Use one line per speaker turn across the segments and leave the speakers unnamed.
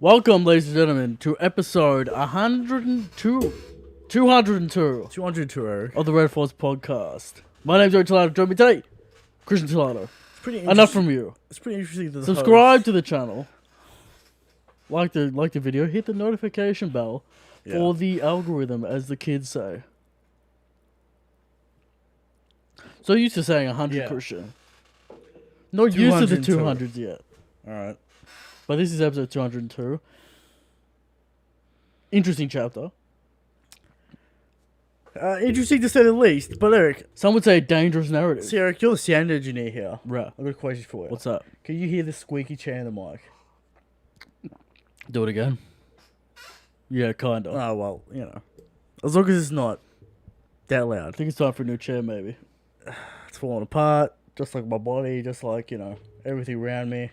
Welcome, ladies and gentlemen, to episode 102. 202
Eric.
of the Red Force podcast. My name's Eric Tillano. Join me today, Christian Tillano.
It's pretty
Enough from you.
It's pretty interesting to the
Subscribe
host.
to the channel. Like the video. Hit the notification bell for the algorithm, as the kids say. So used to saying 100, Christian. Not used to the 200s yet.
Alright.
But this is episode 202. Interesting chapter.
Interesting to say the least. But Eric,
Some would say dangerous narrative.
see Eric, you're the sound engineer here.
Right.
I've got a question for you.
What's that?
Can you hear the squeaky chair in the mic?
Do it again. Yeah, kind of.
Oh, well, you know. As long as it's not that
I
loud.
think it's time for a new chair, maybe.
It's falling apart. Just like my body. Just like, you know, everything around me.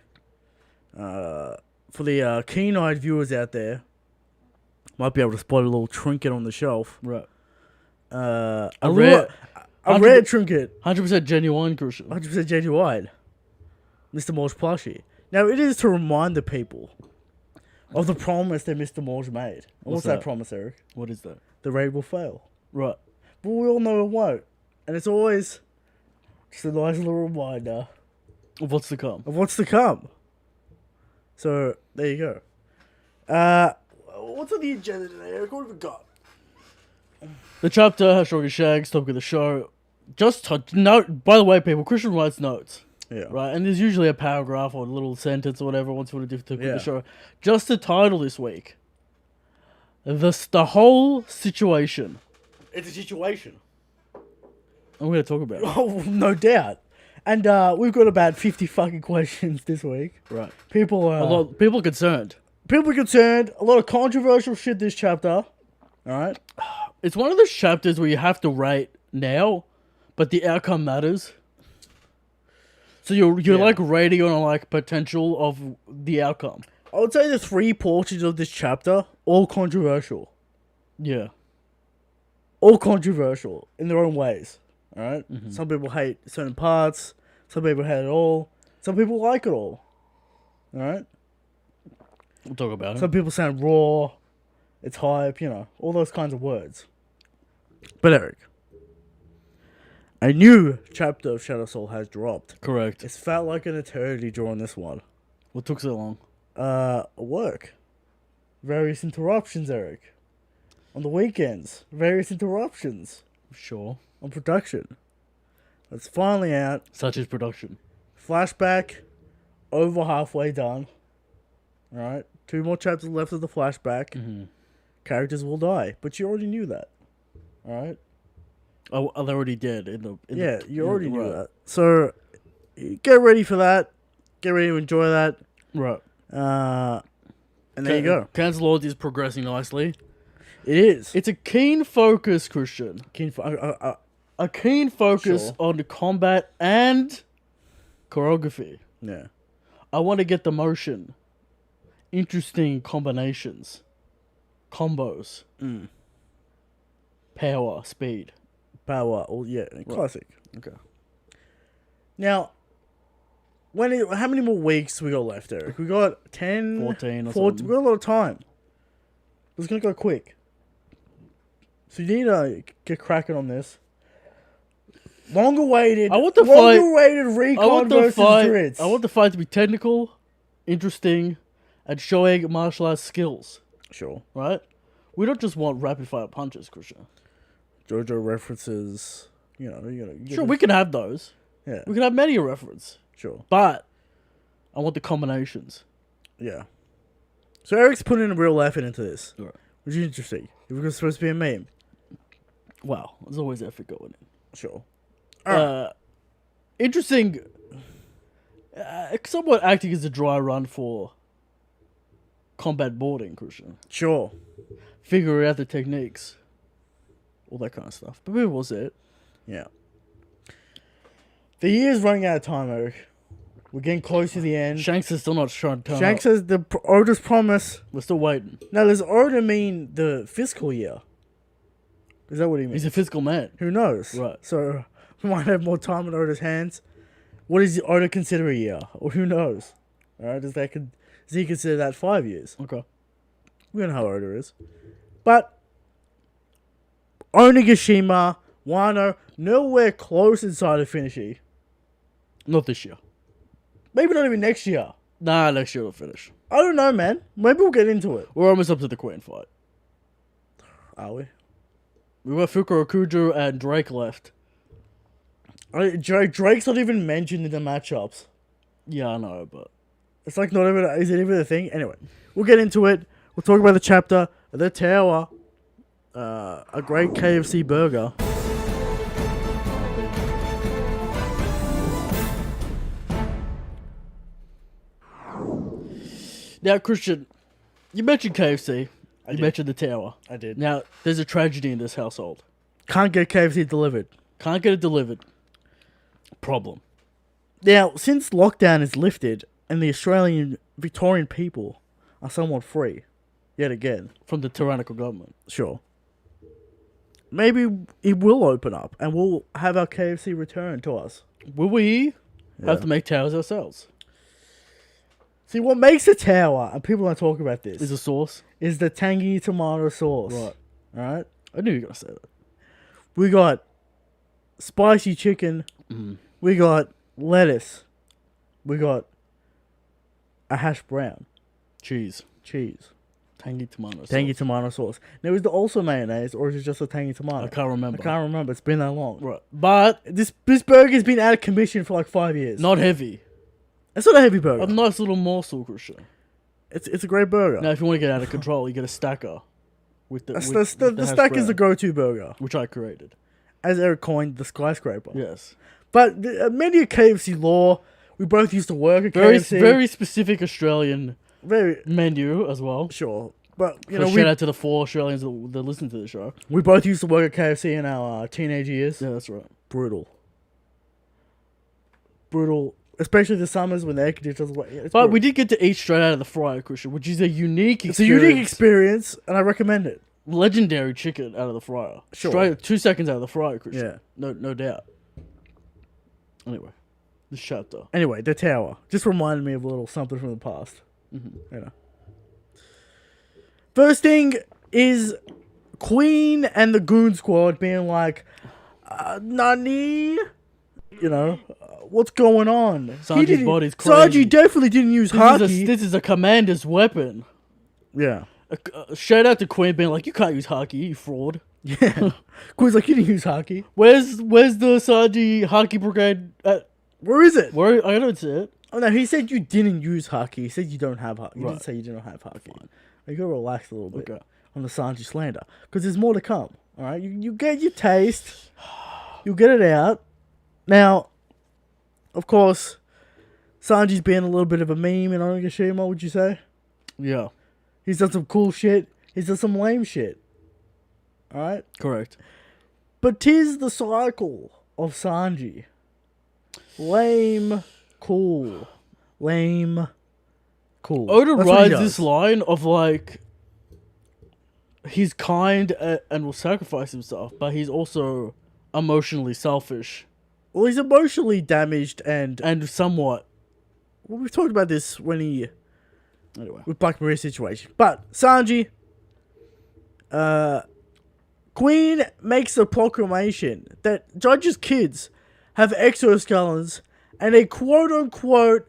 For the keen-eyed viewers out there, might be able to spot a little trinket on the shelf.
Right.
A
rare-
rare trinket.
100% genuine, Christian.
100% genuine. Mr. Morge plushie. Now, it is to remind the people of the promise that Mr. Morge made. What's that promise, Eric?
What is that?
The raid will fail.
Right.
But we all know it won't. And it's always just a nice little reminder
What's to come?
of what's to come. So, there you go. What's on the agenda today, Eric? What have we got?
The chapter has Shanks, Shanks, topic of the show. Just to note, by the way, people, Christian writes notes.
Yeah.
Right, and there's usually a paragraph or a little sentence or whatever once you want to do the
Yeah.
show. Just the title this week. The whole situation.
It's a situation.
I'm going to talk about it.
Oh, no doubt. And we've got about 50 fucking questions this week.
Right.
People are...
A lot people concerned.
People are concerned. A lot of controversial shit this chapter. Alright?
It's one of those chapters where you have to rate now, but the outcome matters. So you're like rating on like potential of the outcome.
I would say the three portions of this chapter, all controversial.
Yeah.
All controversial in their own ways. Alright? Some people hate certain parts. Some people hate it all. Some people like it all. Alright?
We'll talk about it.
Some people sound raw. It's hype, you know. All those kinds of words. But Eric, a new chapter of Shadow Soul has dropped.
Correct.
It's felt like an eternity drawing this one.
What took so long?
Work. Various interruptions, Eric. On the weekends. Various interruptions.
Sure.
On production. It's finally out.
Such as production.
Flashback. Over halfway done. Alright. 2 more chapters left of the flashback. Characters will die. But you already knew that. Alright?
Oh, they already did.
You already knew that. So, get ready for that. Get ready to enjoy that.
Right.
And there you go.
Cancel Lords is progressing nicely.
It is.
It's a keen focus, Christian. A keen focus on the combat and choreography.
Yeah.
I want to get the motion. Interesting combinations. Combos. Power, speed.
Power. Oh, yeah. Classic.
Okay.
Now, how many more weeks we got left, Eric? We got 10...
14 or
14
something.
We got a lot of time. It's going to go quick. So you need to get cracking on this. Longer-awaited...
I want the
longer-awaited recon versus Dritz.
I want the fight to be technical, interesting, and showing martial arts skills.
Sure.
Right? We don't just want rapid-fire punches, Christian.
JoJo references... You know,
Sure, we can have those.
Yeah.
We can have many a reference.
Sure.
But I want the combinations.
Yeah. So Eric's putting a real effort into this.
Right.
Which is interesting. If it was supposed to be a meme.
Wow. There's always effort going in.
Sure.
Interesting. Somewhat acting as a dry run for combat boarding, Christian.
Sure.
Figuring out the techniques. All that kind of stuff. But maybe we'll see it.
Yeah. The year's running out of time, Eric. We're getting close to the end.
Shanks is still not trying to turn
Shanks
up.
says the Oda's promise.
We're still waiting.
Now, does Oda mean the fiscal year? Is that what he means?
He's a physical man.
Who knows?
Right.
So, we might have more time in Oda's hands. What does Oda consider a year? Or who knows? Alright, does that Does he consider that 5 years?
Okay.
We don't know how Oda is. But Onigashima, Wano, nowhere close inside of finishing.
Not this year.
Maybe not even next year.
Nah, next year will finish.
I don't know, man. Maybe we'll get into it.
We're almost up to the Queen fight.
Are we?
We got Fuka Okuju and Drake left.
Drake's not even mentioned in the matchups.
Yeah, I know, but
It's like not even... Is it even a thing? Anyway, we'll get into it. We'll talk about the chapter. The Tower. A great KFC burger.
now, Christian, you mentioned KFC. You
did.
mentioned the Tower.
I did.
Now, there's a tragedy in this household.
Can't get KFC delivered.
Can't get it delivered. Problem.
Now, since lockdown is lifted and the Australian Victorian people are somewhat free, yet again,
From the tyrannical government.
sure, maybe it will open up and we'll have our KFC returned to us.
Will we
Yeah.
have to make towers ourselves?
See, what makes a tower, and people don't talk about this,
Is a sauce?
is the tangy tomato sauce.
Right.
Alright?
I knew you were going to say that.
We got spicy chicken. We got lettuce. We got a hash brown.
Cheese.
Cheese.
Tangy tomato sauce.
Tangy tomato sauce. Now, is it also mayonnaise or is it just a tangy tomato?
I can't remember.
I can't remember. It's been that long.
Right. But
This burger's been out of commission for like 5 years.
not heavy.
It's not a heavy burger.
A nice little morsel, Christian.
It's a great burger.
Now, if you want to get out of control, you get a stacker. With the,
the
hash
stack is the
brown,
go-to burger,
which I created.
as Eric coined the skyscraper.
Yes.
But many a KFC law, we both used to work at
Very
KFC.
very specific Australian
Very
menu as well.
sure. But you
So
know,
shout out to the 4 Australians that listen to the show.
we both used to work at KFC in our teenage years.
Yeah, that's right.
Brutal. Especially the summers when the air conditioners were. Yeah,
But
brutal.
we did get to eat straight out of the fryer, Christian, which is a unique
It's a
experience.
unique experience, and I recommend it.
Legendary chicken out of the fryer.
Sure.
Straight 2 seconds out of the fryer, Christian.
Yeah.
No doubt. Anyway, the chapter.
Anyway, the tower just reminded me of a little something from the past. You know. First thing is Queen and the Goon Squad being like, Nani? You know, what's going on?
Sanji's body's crazy.
Sanji definitely didn't use haki.
This is a commander's weapon.
Yeah.
Shout out to Queen being like, you can't use haki, you fraud.
Yeah. Queen's like, you didn't use haki.
Where's the Sanji haki brigade at?
Where is it?
Where I don't see it.
Oh no, he said you didn't use haki. He said you don't have haki. He
Right.
didn't say you don't have haki. You gotta relax a little bit
Okay.
on the Sanji slander, because there's more to come. All right, you get your taste, you get it out. Now, of course, Sanji's been a little bit of a meme in Onigashima. Would you say?
Yeah,
He's done some cool shit. He's done some lame shit. All right,
correct.
but 'tis the cycle of Sanji. Lame, cool. Lame, cool.
Oda
That's what he
rides
does.
this line of like, he's kind and will sacrifice himself, but he's also emotionally selfish
Well, he's emotionally damaged and
somewhat.
well, we've talked about this when he
Anyway,
with Black Maria situation. But Sanji, Queen makes a proclamation that Judge's kids have exoskeletons and a quote unquote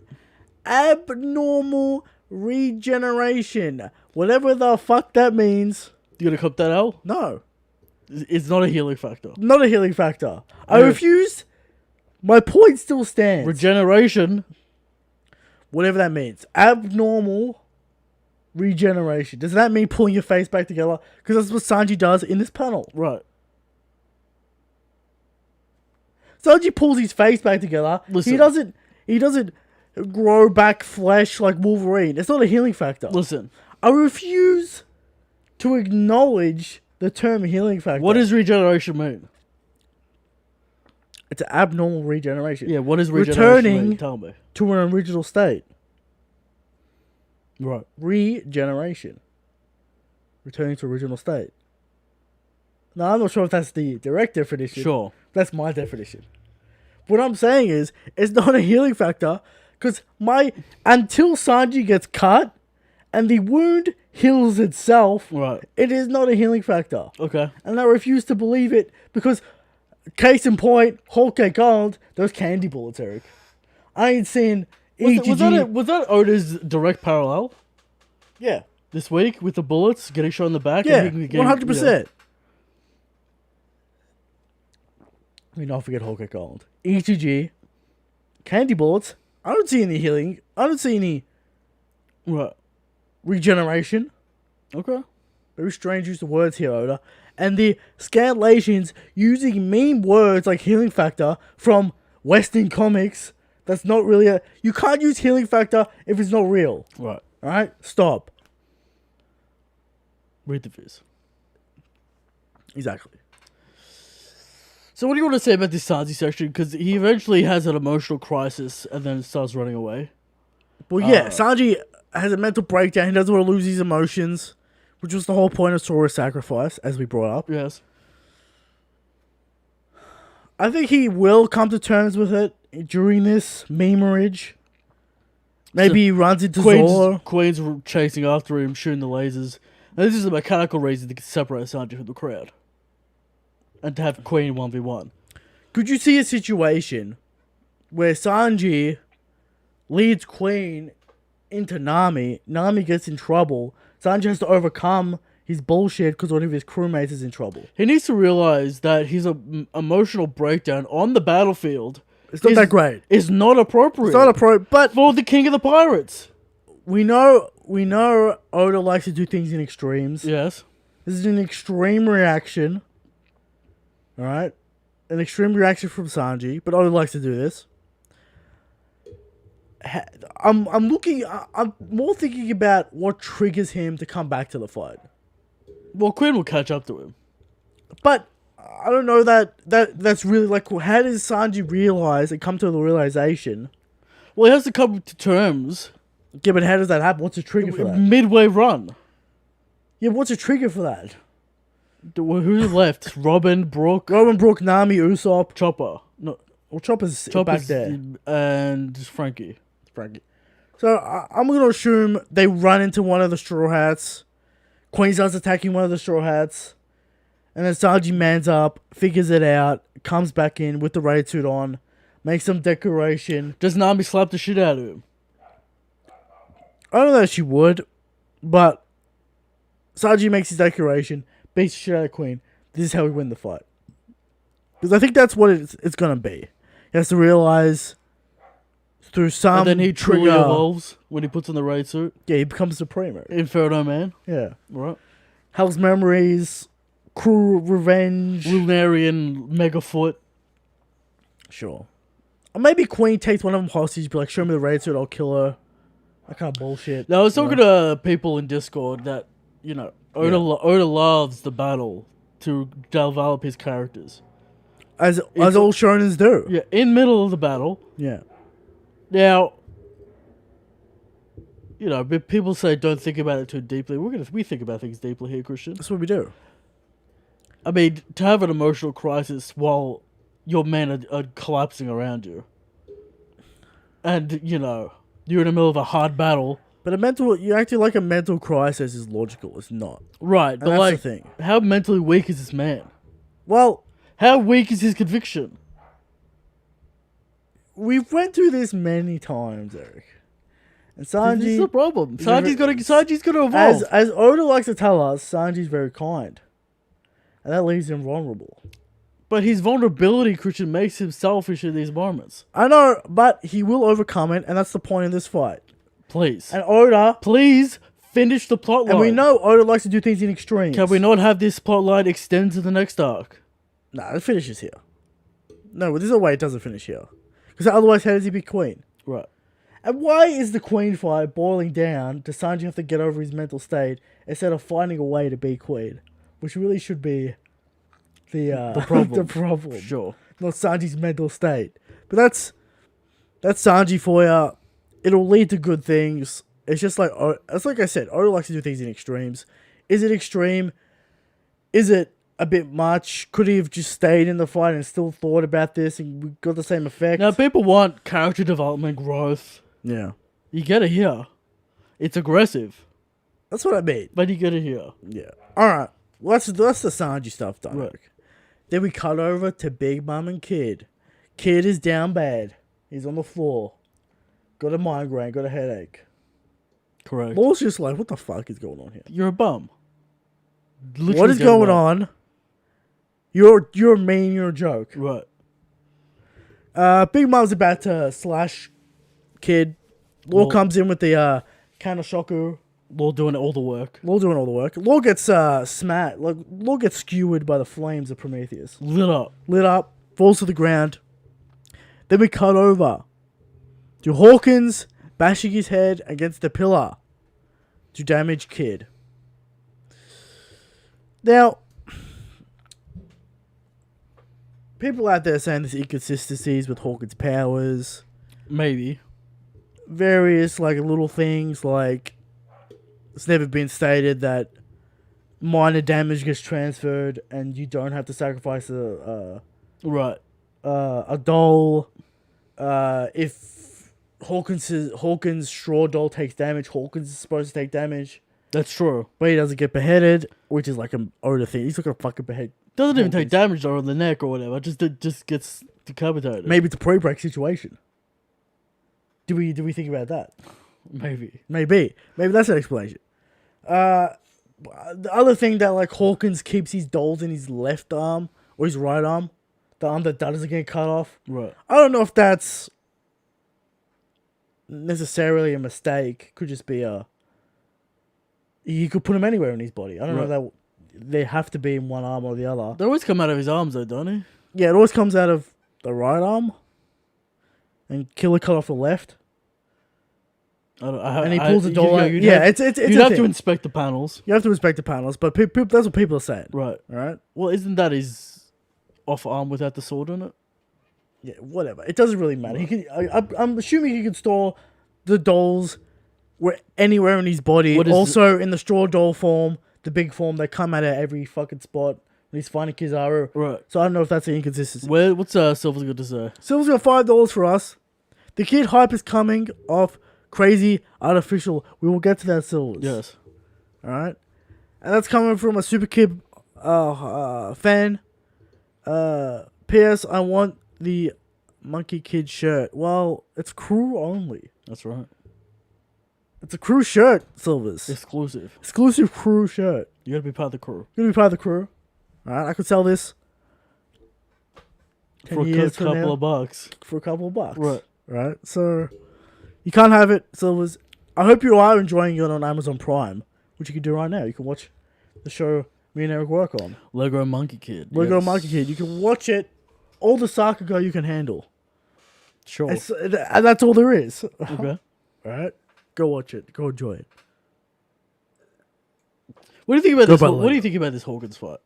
abnormal regeneration. Whatever the fuck that means.
you gonna cut that out?
No,
It's not a healing factor.
not a healing factor. I
Yeah.
refuse. My point still stands.
Regeneration.
Whatever that means. Abnormal regeneration. Does that mean pulling your face back together? Because that's what Sanji does in this panel.
Right.
Sanji pulls his face back together.
Listen.
He doesn't grow back flesh like Wolverine. It's not a healing factor.
Listen,
I refuse to acknowledge the term healing factor.
what does regeneration mean?
It's an abnormal regeneration.
Yeah, what does regeneration
Returning
mean? Tell me.
to an original state.
Right.
Regeneration. Returning to original state. Now, I'm not sure if that's the direct definition.
Sure.
That's my definition. What I'm saying is, it's not a healing factor Because until Sanji gets cut and the wound heals itself,
Right.
it is not a healing factor.
Okay.
And I refuse to believe it because, case in point, Whole Cake Gold, those candy bullets, Eric. I ain't seen EGG.
Was that Oda's direct parallel
Yeah.
this week with the bullets getting shot in the back?
Yeah,
and he getting,
100%. We not forget Whole Cake Gold. EGG, candy bullets. I don't see any healing. I don't see any
Right.
regeneration.
Okay.
Very strange use of words here, Oda. And the scanlations using meme words like healing factor from Western comics. That's not really a... You can't use healing factor if it's not real.
Right.
Alright? Stop.
Read the viz.
Exactly.
So what do you want to say about this Sanji section? Because he eventually has an emotional crisis and then starts running away.
Well, yeah, Sanji has a mental breakdown. He doesn't want to lose his emotions, which was the whole point of Sora's sacrifice, as we brought up.
Yes.
I think he will come to terms with it during this memerage. Maybe he runs into Zoro.
Queen's chasing after him, shooting the lasers. And this is a mechanical reason to separate Sanji from the crowd. And to have Queen 1v1.
Could you see a situation where Sanji leads Queen into Nami, Nami gets in trouble, Sanji has to overcome his bullshit because one of his crewmates is in trouble?
He needs to realize that his emotional breakdown on the battlefield
It's not that great.
Is not appropriate.
It's not appropriate, but
for the king of the pirates.
We know Oda likes to do things in extremes.
Yes.
This is an extreme reaction. Alright? An extreme reaction from Sanji, but Oda likes to do this. I'm more thinking about what triggers him to come back to the fight.
Well, Queen will catch up to him.
But I don't know that's really like, how does Sanji realize and come to the realization?
Well, he has to come to terms.
Yeah, but how does that happen? What's a trigger for that?
Midway run.
Yeah, what's a trigger for that?
Who left? Robin, Brooke,
Nami, Usopp,
Chopper. No,
well, Chopper's back there,
and Frankie.
So I'm gonna assume they run into one of the Straw Hats. Queen starts attacking one of the Straw Hats, and then Sanji mans up, figures it out, comes back in with the raid suit on, makes some decoration.
Does Nami slap the shit out of him?
I don't know if she would, but Sanji makes his decoration, beats the shit out of Queen. This is how we win the fight. Because I think that's what it's going to be. He has to realize through some
And then he truly
trigger,
evolves when he puts on the raid suit.
Yeah, he becomes Supremo.
Inferno Man.
Yeah.
Right.
Hell's Memories, Crew Revenge.
Lunarian Megafoot.
Sure. Or maybe Queen takes one of them hostage, be like, show me the raid suit, I'll kill her. That kind of bullshit.
Now, I was talking to people in Discord that, Oda loves the battle to develop his characters.
As all shonens do.
Yeah, in middle of the battle.
Yeah.
Now, but people say don't think about it too deeply. We think about things deeply here, Christian.
That's what we do.
I mean, to have an emotional crisis while your men are collapsing around you. And, you're in the middle of a hard battle.
But you acting like a mental crisis is logical. It's not.
Right, but
that's the thing.
How mentally weak is this man?
Well,
how weak is his conviction?
We've went through this many times, Eric. And Sanji...
This is the problem. Sanji's got to evolve.
As Oda likes to tell us, Sanji's very kind. And that leaves him vulnerable.
But his vulnerability, Christian, makes him selfish in these moments.
I know, but he will overcome it, and that's the point of this fight.
Please.
And Oda...
Please finish the plot line.
And we know Oda likes to do things in extremes.
Can we not have this plot line extend to the next arc?
Nah, it finishes here. No, there's a way it doesn't finish here. Because otherwise, how does he be Queen?
Right.
And why is the Queen fight boiling down? Does Sanji have to get over his mental state instead of finding a way to be Queen? Which really should be the problem. The problem.
Sure.
Not Sanji's mental state. But that's Sanji for you. It'll lead to good things. It's just like I said, Oda likes to do things in extremes. Is it extreme? Is it a bit much? Could he have just stayed in the fight and still thought about this and we got the same effect?
Now, people want character development, growth.
Yeah.
You get it here. It's aggressive,
That's what I mean.
but you get it here.
Yeah. Alright. That's the Sanji stuff done.
Right.
Then we cut over to Big Mom and Kid. Kid is down bad. He's on the floor. Got a migraine, got a headache.
Correct.
Law's just like, what the fuck is going on here?
You're a bum. Literally
What is
getting
going
right.
on? You're mean, you're a joke.
Right.
Big Mom's about to slash Kid. Law comes in with the Kanoshoku.
Law doing all the work.
Law doing all the work. Law gets smacked. Like, Law gets skewered by the flames of Prometheus.
Lit up.
Lit up, falls to the ground. Then we cut over to Hawkins bashing his head against the pillar to damage Kid. Now, people out there saying there's inconsistencies with Hawkins' powers.
Maybe.
Various like little things like it's never been stated that minor damage gets transferred and you don't have to sacrifice
Right.
a doll. If Hawkins' straw doll takes damage, Hawkins is supposed to take damage,
That's true.
but he doesn't get beheaded, which is like an older thing. He's not gonna fucking behead.
Doesn't even take
Hawkins.
damage though on the neck or whatever. Just gets decapitated.
Maybe it's a pre-break situation. Do we think about that?
Maybe.
Maybe that's an explanation. The other thing that like Hawkins keeps his dolls in his left arm or his right arm, the arm that doesn't get cut off.
Right.
I don't know if that's necessarily a mistake. Could just be you could put him anywhere in his body. I don't know that they have to be in one arm or the other.
They always come out of his arms though, don't he?
Yeah, it always comes out of the right arm, and Killer cut off the left.
And
he pulls the doll out. Yeah, it's
you'd
a
have
thing.
to inspect the panels.
You have to respect the panels, but that's what people are saying.
Right.
All right.
Well, isn't that his off arm without the sword on it?
Yeah, whatever. It doesn't really matter. He can. I'm assuming he can store the dolls anywhere in his body. Also, in the straw doll form, the big form, they come out of every fucking spot when he's finding Kizaru.
Right.
So I don't know if that's an inconsistency.
What's Silver's got to say?
Silver's got $5 for us. The Kid hype is coming off crazy artificial. We will get to that, Silvers.
Yes.
All right. And that's coming from a Super Kid fan. P.S. I want the Monkey Kid shirt. Well, it's crew only.
That's right.
It's a crew shirt, Silvers.
Exclusive.
Exclusive crew shirt.
You gotta be part of the crew.
You're gonna be part of the crew. Alright, I could sell this
For a couple of bucks.
For a couple of bucks.
Right.
Right? So, you can't have it, Silvers. I hope you are enjoying it on Amazon Prime, which you can do right now. You can watch the show me and Eric work on.
Lego Monkey Kid.
Lego Monkey Kid. You can watch it. All the Sakuga you can handle.
Sure.
And that's all there is.
Okay.
Alright? Go watch it. Go enjoy it.
What do you think about this? What do you think about this Hawkins fight?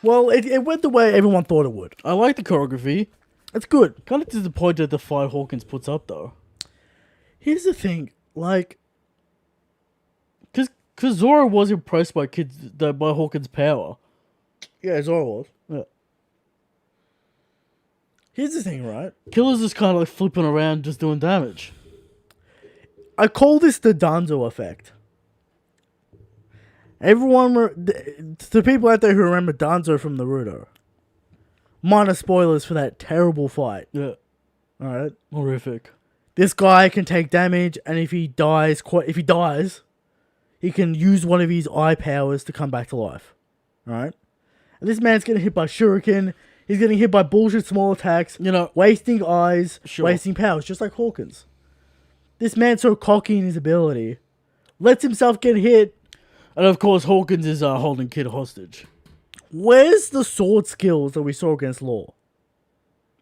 Well, it went the way everyone thought it would.
I like the choreography.
It's good.
Kind of disappointed the fight Hawkins puts up though.
Here's the thing, like,
because Zoro was impressed by by Hawkins' power.
yeah, Zoro was.
Yeah.
Here's the thing, right?
Killer's just kind of like flipping around, just doing damage.
I call this the Danzo effect. The people out there who remember Danzo from Naruto. Minor spoilers for that terrible fight.
Yeah.
Alright?
Horrific.
This guy can take damage, and if he dies, he can use one of his eye powers to come back to life. Alright? And this man's getting hit by shuriken. He's getting hit by bullshit small attacks.
You know,
wasting eyes,
sure.
wasting powers, just like Hawkins. This man's so cocky in his ability. Lets himself get hit.
And of course, Hawkins is holding Kid hostage.
Where's the sword skills that we saw against Law?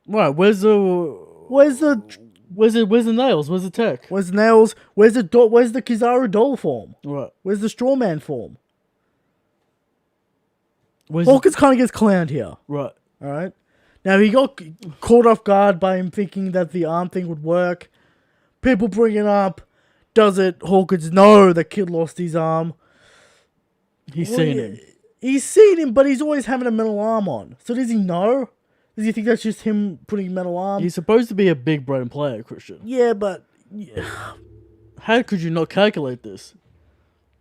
Right, where's the nails? Where's the tech?
Where's the nails? Where's the Kizaru doll form?
Right.
Where's the straw man form?
Where's
Hawkins kind of gets clowned here.
Right.
Alright? Now, he got caught off guard by him thinking that the arm thing would work. People bring it up. Does it? Hawkins, no, the Kid lost his arm.
He's seen him.
He's seen him, but he's always having a metal arm on. So does he know Does he think that's just him putting metal arm?
He's supposed to be a big brain player, Christian.
Yeah, but
How could you not calculate this?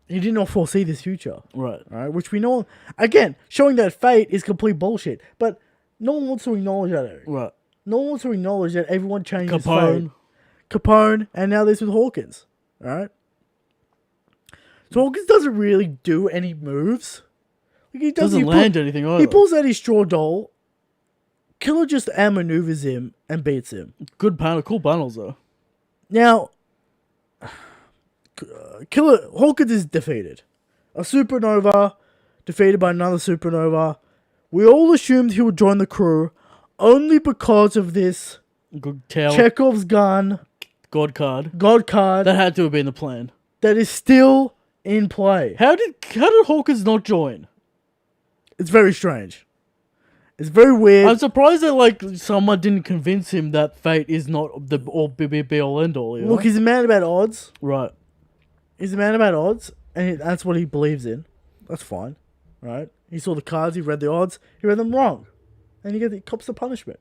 he did not foresee this future.
Right.
Right, which we know, again, showing that fate is complete bullshit. But no one wants to acknowledge that, Eric.
Right.
No one wants to acknowledge that everyone changes
Capone.
fate. Capone, and now this with Hawkins. Alright? So Hawkins doesn't really do any moves. Like he
Doesn't land anything either.
He pulls out his straw doll. Killer just outmaneuvers him and beats him.
Good panel, cool panels though.
Now, Hawkins is defeated. A supernova, defeated by another supernova. We all assumed he would join the crew only because of this
Good tail.
Chekhov's gun,
God card.
God card,
That had to have been the plan.
that is still in play.
How did Hawkins not join?
It's very strange. It's very weird.
I'm surprised that like someone didn't convince him that fate is not the all be all end all. You know?
Look, he's a man about odds.
Right.
He's a man about odds, and that's what he believes in. That's fine, right? He saw the cards, he read the odds, he read them wrong, and he cops the punishment.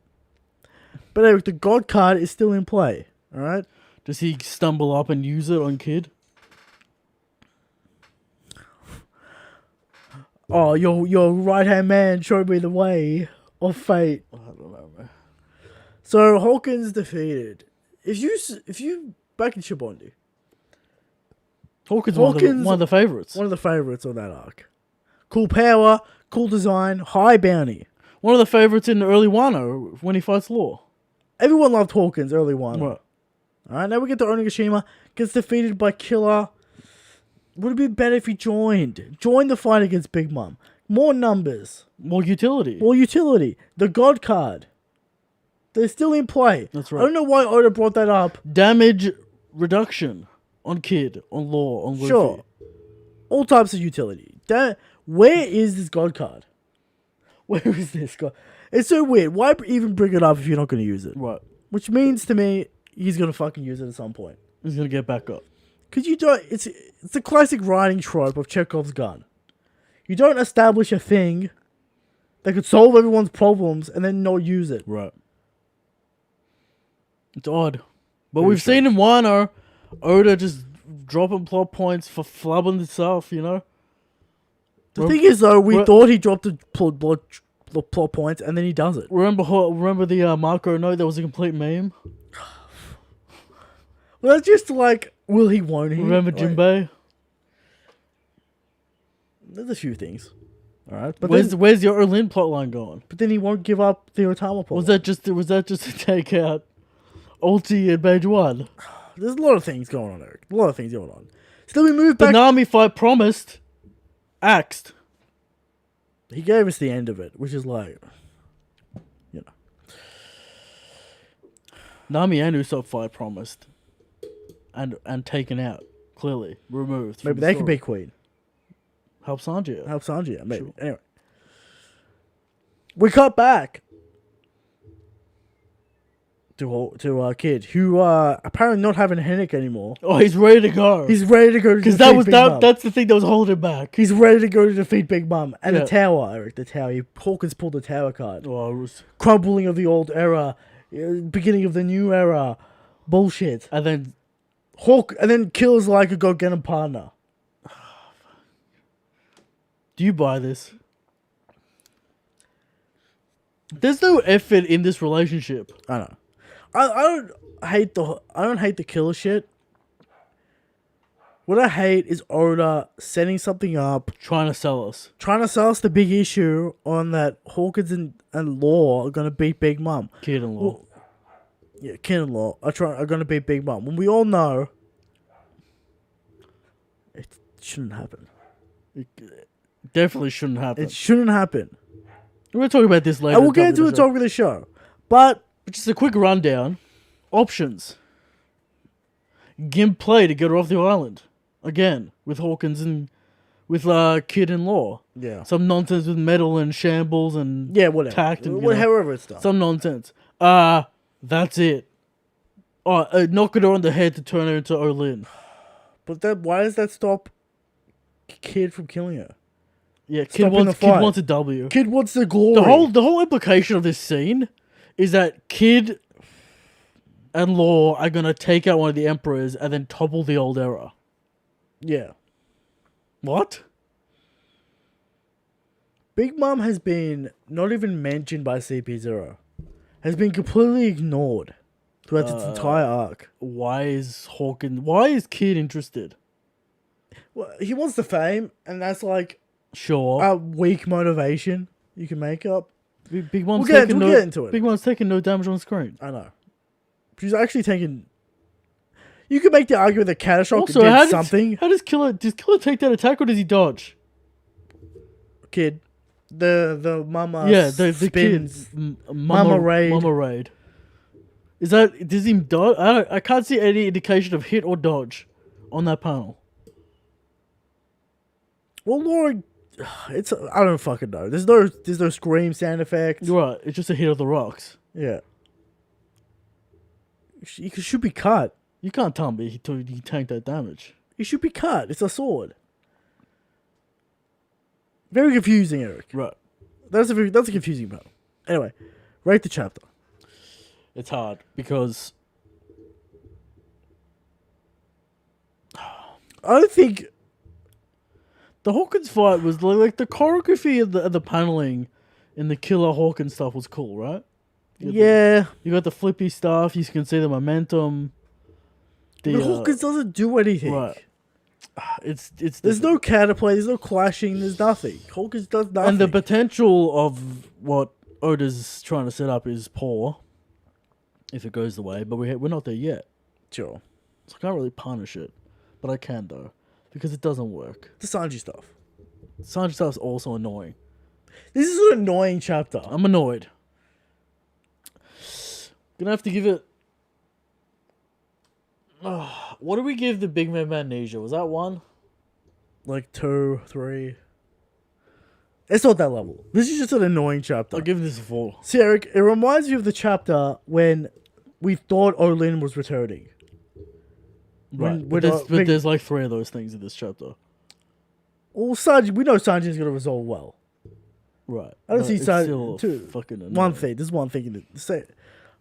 But Eric, the God card is still in play, all right?
Does he stumble up and use it on Kid?
Oh, your right hand man showed me the way of fate.
I don't know, man.
So Hawkins defeated. If you back in Shibondi,
Hawkins one of the favorites.
one of the favorites on that arc. Cool power, cool design, high bounty.
One of the favorites in the early Wano when he fights Law.
Everyone loved Hawkins early one.
Right.
Alright, now we get to Onigashima, gets defeated by Killer. Would it be better if he joined? Join the fight against Big Mom. More numbers.
More utility.
More utility. The God card. They're still in play.
That's right.
I don't know why Oda brought that up.
Damage reduction on Kid, on Law, on Luffy.
Sure. All types of utility. Where is this God card? Where is this God? It's so weird. Why even bring it up if you're not going to use it?
Right.
Which means to me, he's going to fucking use it at some point.
He's gonna get back up.
Because you don't... It's the classic writing trope of Chekhov's gun. You don't establish a thing that could solve everyone's problems and then not use it.
Right. It's odd. But
Very
we've seen in Wano, Oda just dropping plot points for flubbing himself, you know?
The thing is, though, we thought he dropped the plot points and then he does it.
Remember the Marco note that was a complete meme?
Well, that's just like, will he, won't he?
Remember
Like,
Jinbei?
There's a few things. Alright. But
Where's your Erlin plotline going?
But then he won't give up the Otama plot.
Was that just to take out Ulti and Page 1?
There's a lot of things going on, Eric. A lot of things going on. So then we move
The
back.
Nami fight promised. Axed.
He gave us the end of it, which is like, you know.
Nami and Usopp fight promised. And taken out. Clearly. Removed.
Maybe they could be queen.
Help Sanji.
Help Sanji, maybe.
Sure.
Anyway. We cut back to Kid, who apparently not having a headache anymore.
Oh, he's ready to go.
He's ready to go to
Because
defeat Big Mom.
that's the thing that was holding him back.
He's ready to go to defeat Big Mom. And
Yeah.
the tower, Eric, the tower. Hawkins pulled the tower card.
Oh, it was...
Crumbling of the old era. Beginning of the new era. Bullshit.
And then...
And then Killer's like a go get him partner.
Do you buy this? There's no effort in this relationship.
I know. I don't hate the Killer shit. What I hate is Oda setting something up,
Trying to sell us.
trying to sell us the big issue on that Hawkins and Law are gonna beat Big Mom.
Kid and Law.
Well, yeah, Ken and Law are gonna beat Big Mom. When we all know it shouldn't happen.
It definitely shouldn't happen.
It shouldn't happen.
We're going to talk about this later.
And we'll get into the top of the show. But
Just a quick rundown. Options. Gimp play to get her off the island. Again, with Hawkins and... With Kid and Law.
yeah.
Some nonsense with metal and shambles and...
Yeah, whatever.
Tact and, you know,
however it's done.
Some nonsense. That's it. Oh, knocking her on the head to turn her into Olin.
But why does that stop Kid from killing her?
Yeah, kid
stopping
wants
the fight.
kid wants a W.
Kid wants the glory.
The whole implication of this scene is that Kid and Law are gonna take out one of the emperors and then topple the old era.
Yeah.
What?
Big Mom has been not even mentioned by CP0. Has been completely ignored throughout this entire arc.
Why is Kid interested?
Well, he wants the fame, and that's like
Sure.
a weak motivation you can make up.
Big Mom's
We'll
taking
get into it.
Big Mom's taking no damage on screen.
I know. She's actually taking... You could make the argument that Catashock
Also,
did something.
Does Killer take that attack or does he dodge?
Kid. The mama
The
spins.
kid.
Mama raid.
Mama raid. Does he dodge? I can't see any indication of hit or dodge on that panel.
Well, Laura... I don't fucking know. There's no scream sound effect.
You're right. It's just a hit of the rocks.
Yeah. He should be cut.
You can't tell me he tanked that damage.
He should be cut. It's a sword. Very confusing, Eric.
Right.
That's a confusing part. Anyway, rate the chapter.
It's hard because
I don't think
the Hawkins fight was like the choreography of the paneling in the Killer Hawkins stuff was cool, right? You got the flippy stuff. You can see the momentum.
The Hawkins doesn't do anything.
Right. It's
there's no counterplay. There's no clashing. There's nothing. Hawkins does nothing.
And the potential of what Oda's trying to set up is poor if it goes the way, but we're not there yet.
Sure.
So I can't really punish it, but I can though because it doesn't work.
The Sanji stuff.
Sanji stuff's also annoying.
This is an annoying chapter.
I'm annoyed. Gonna have to give it. What do we give the Big Man Amnesia? Was that 1?
Like 2, 3. It's not that level. This is just an annoying chapter.
I'll give this a 4.
See, Eric, it reminds me of the chapter when we thought Olin was returning.
Right, but there's like 3 of those things in this chapter.
Well, Sanji, we know Sanji's going to resolve well.
Right.
I don't see Sanji.
Fucking annoying.
One thing. There's one thing in it. Say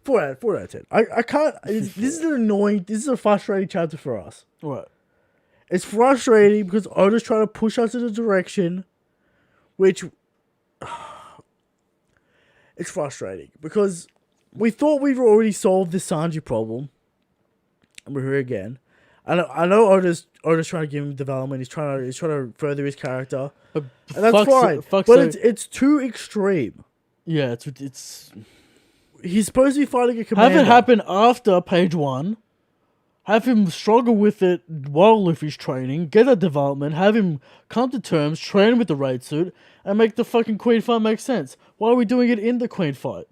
4 out of 10. I can't. This is an annoying. This is a frustrating chapter for us.
Right.
It's frustrating because Oda's trying to push us in a direction, which it's frustrating because we thought we've already solved the Sanji problem, and we're here again. I know Oda's trying to give him development. He's trying to further his character, and that's fine. But it's too extreme.
Yeah, it's.
He's supposed to be fighting a commander.
Have it happen after page 1. Have him struggle with it while Luffy's training. Get that development. Have him come to terms, train with the raid suit, and make the fucking Queen fight make sense. Why are we doing it in the Queen fight?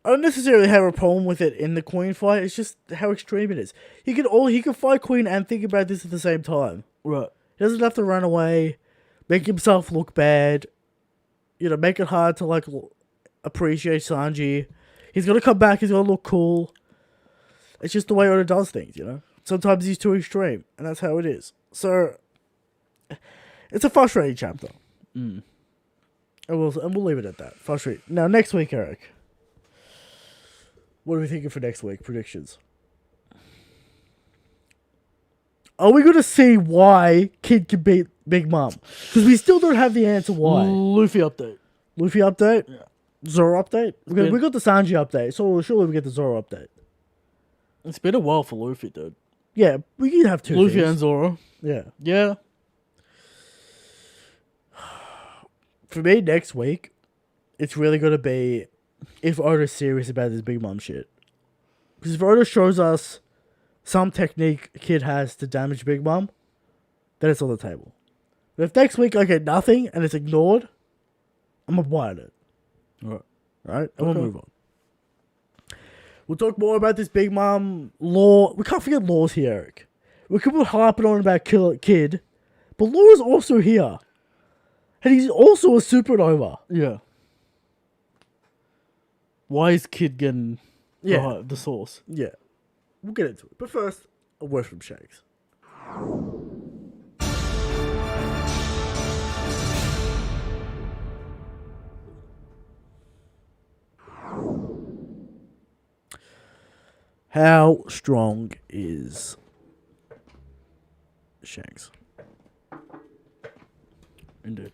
I don't necessarily have a problem with it in the Queen fight. It's just how extreme it is. He can fight Queen and think about this at the same time.
Right.
He doesn't have to run away, make himself look bad. Make it hard to like appreciate Sanji. He's gonna come back. He's gonna look cool. It's just the way Oda does things, Sometimes he's too extreme, and that's how it is. So, it's a frustrating chapter. And we'll leave it at that. Frustrating. Now, next week, Eric. What are we thinking for next week? Predictions. Are we gonna see why Kid can beat Big Mom? Because we still don't have the answer why.
Luffy update.
Luffy update?
Yeah.
Zoro update? We got the Sanji update, so surely we get the Zoro update.
It's been a while for Luffy, dude.
Yeah, we can have 2
Luffy
things.
and Zoro.
Yeah.
Yeah.
For me, next week, it's really going to be if Oda's serious about this Big Mom shit. Because if Oda shows us some technique Kid has to damage Big Mom, then it's on the table. But if next week I get nothing and it's ignored, I'm going to buy it. Right? And we'll move on. We'll talk more about this Big Mom Law. We can't forget Law's here, Eric. We could be harping on about Kid, but Law is also here. And he's also a supernova.
Yeah. Why is Kid getting the source?
Yeah. We'll get into it. But first, a word from Shanks. How strong is Shanks?
Indeed.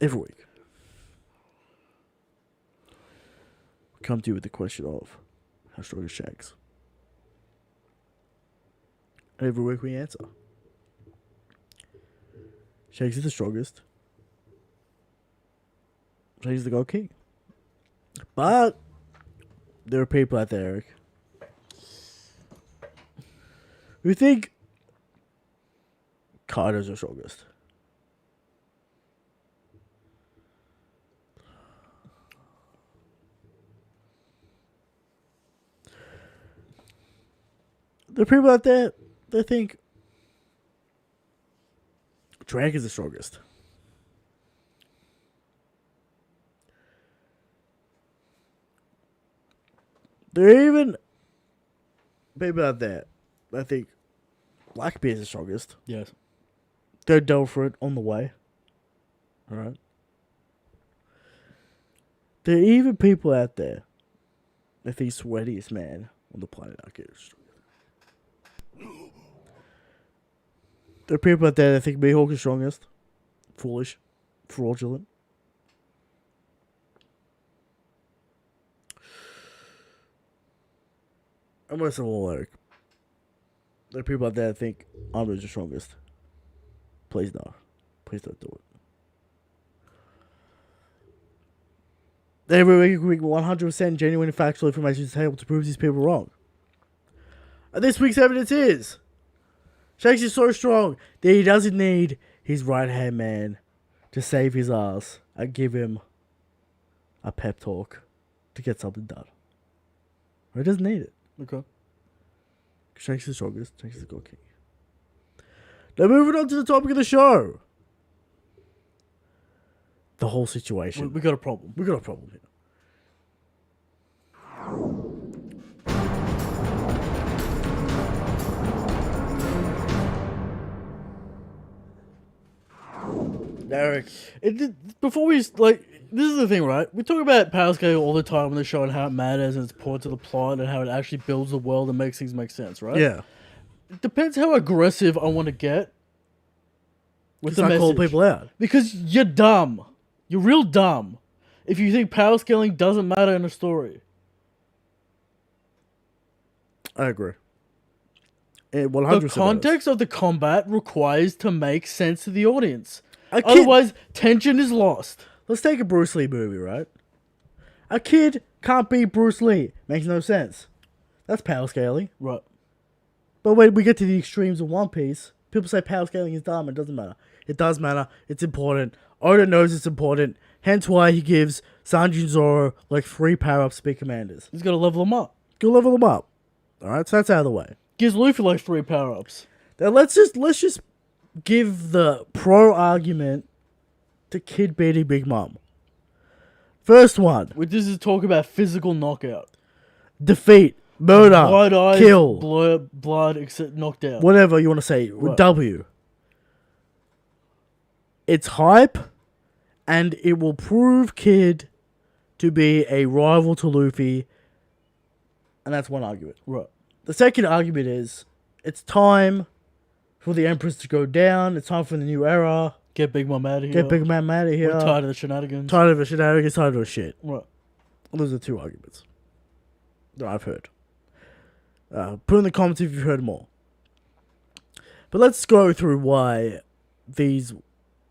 Every week. We come to you with the question of how strong is Shanks? And every week we answer. Shanks is the strongest. Shanks is the God King. But there are people out there, Eric, who think Kaido's the strongest. There are people out there that think Drake is the strongest. There are even people out there that think Blackbeard's the strongest.
Yes.
Go delve for it on the way. Alright. There are even people out there that think sweatiest man on the planet is strongest. There are people out there that think Mihawk is strongest. Foolish. Fraudulent. And most of all, Eric, there are people out there that think Armor is the strongest. Please no. Please don't do it. Every week, 100% genuine and factual information is able to prove these people wrong. And this week's evidence is Shanks is so strong that he doesn't need his right-hand man to save his ass and give him a pep talk to get something done. Or he doesn't need it.
Okay.
Shanks is the strongest. Shanks is the God King. Now moving on to the topic of the show. The whole situation.
We got a problem.
We got a problem here.
Eric, before we this is the thing, right? We talk about power scale all the time on the show and how it matters and it's important to the plot and how it actually builds the world and makes things make sense, right?
Yeah.
It depends how aggressive I want to get with the
Start
message.
calling people out.
Because you're dumb. You're real dumb if you think power scaling doesn't matter in a story.
I agree. 100%.
The context of the combat requires to make sense to the audience.
A kid-
Otherwise, tension is lost.
Let's take a Bruce Lee movie, right? A kid can't beat Bruce Lee. Makes no sense. That's power scaling.
Right.
But when we get to the extremes of One Piece, people say power scaling is dumb. It doesn't matter. It does matter. It's important. Oda knows it's important. Hence why he gives Sanji and Zoro like 3 power-ups to be commanders.
He's got to level them up.
Go level them up. Alright, so that's out of the way.
Gives Luffy like 3 power-ups.
Now let's just give the pro argument to Kid beating Big Mom. First one.
This is talk about physical knockout.
Defeat. Murder.
Wide eyes,
Kill.
blood, except knocked out.
Whatever you want to say.
Right.
W. It's hype, and it will prove Kid to be a rival to Luffy, and that's one argument.
Right.
The second argument is, it's time for the Empress to go down, it's time for the new era,
Get Big Mom out of here.
get Big Man out of here,
We're tired of the shenanigans.
tired of the shenanigans, tired of the shit.
Right.
Those are 2 arguments that I've heard. Put in the comments if you've heard more. But let's go through why these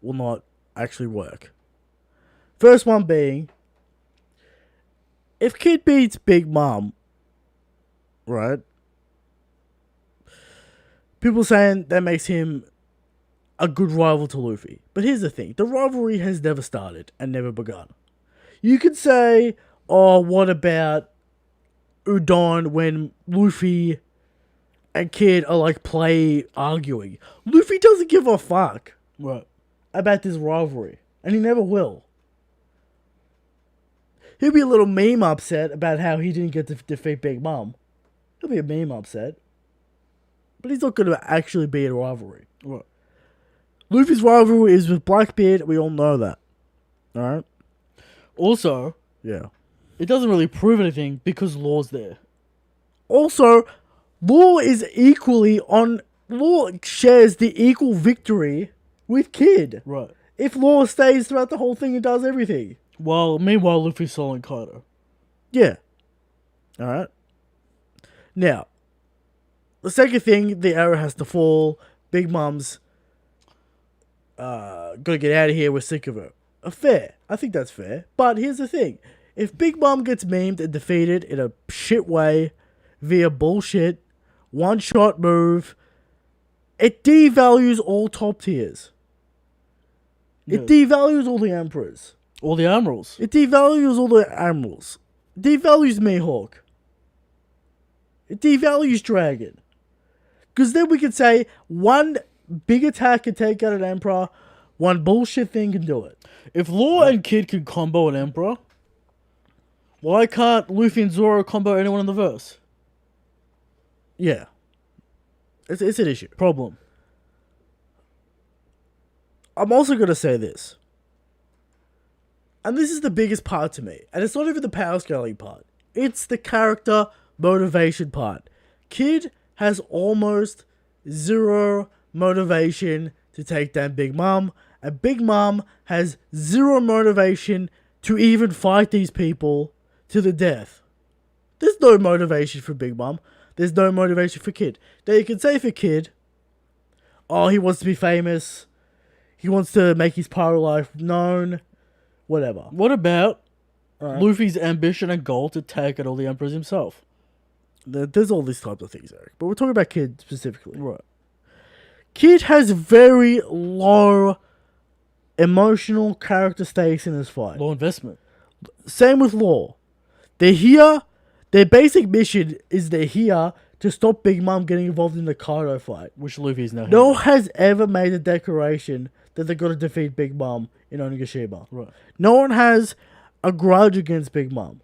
will not actually work. First one being, if Kid beats Big Mom, right? People saying that makes him a good rival to Luffy. But here's the thing. The rivalry has never started and never begun. You could say, oh, what about Udon when Luffy and Kid are like arguing? Luffy doesn't give a fuck
Right.
about this rivalry. And he never will. He'll be a little meme upset about how he didn't get to defeat Big Mom. He'll be a meme upset. But he's not going to actually be a rivalry.
Right.
Luffy's rivalry is with Blackbeard. We all know that. Alright?
Also,
Yeah.
it doesn't really prove anything because Law's there.
Also, Law is equally on. Law shares the equal victory with Kid.
Right.
If Law stays throughout the whole thing and does everything.
Well, meanwhile, Luffy's soloing Kaido.
Yeah. Alright. Now, the second thing, the arrow has to fall. Big Mom's gotta get out of here, we're sick of her. Fair. I think that's fair. But here's the thing. If Big Mom gets memed and defeated in a shit way via bullshit, one-shot move, it devalues all top tiers. It devalues all the Emperors.
All the Admirals.
It devalues all the Admirals. It devalues Mihawk. It devalues Dragon. Because then we could say one big attack can take out an Emperor, one bullshit thing can do it.
If Law and Kid could combo an Emperor, why can't Luffy and Zoro combo anyone in the verse?
Yeah. It's an issue.
Problem.
I'm also going to say this. And this is the biggest part to me. And it's not even the power scaling part. It's the character motivation part. Kid has almost zero motivation to take down Big Mom. And Big Mom has zero motivation to even fight these people to the death. There's no motivation for Big Mom. There's no motivation for Kid. Now you can say for Kid, oh, he wants to be famous. He wants to make his pirate life known. Whatever.
What about Luffy's ambition and goal to take out all the Emperors himself?
There's all these types of things, Eric. But we're talking about Kid specifically.
Right.
Kid has very low emotional character stakes in this fight.
Low investment.
Same with Law. They're here. Their basic mission is they're here to stop Big Mom getting involved in the Kaido fight.
Which Luffy's now.
No one has ever made a declaration that they're going to defeat Big Mom in Onigashima.
Right.
No one has a grudge against Big Mom.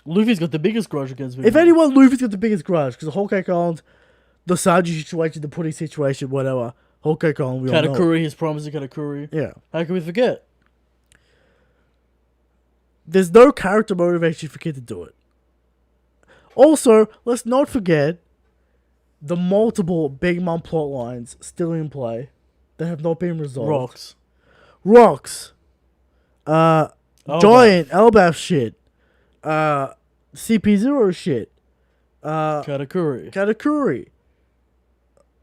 Luffy's got the biggest grudge against Big
If
Mom.
anyone, Luffy's got the biggest grudge. Because the Whole Cake Island, the Sanji situation, the Pudding situation, whatever. Whole Cake Island, we all know.
Katakuri, his promise to Katakuri.
Yeah.
How can we forget?
There's no character motivation for Kid to do it. Also, let's not forget the multiple Big Mom plot lines still in play that have not been resolved. Rocks. Giant, Elbaf shit. CP0 shit.
Katakuri.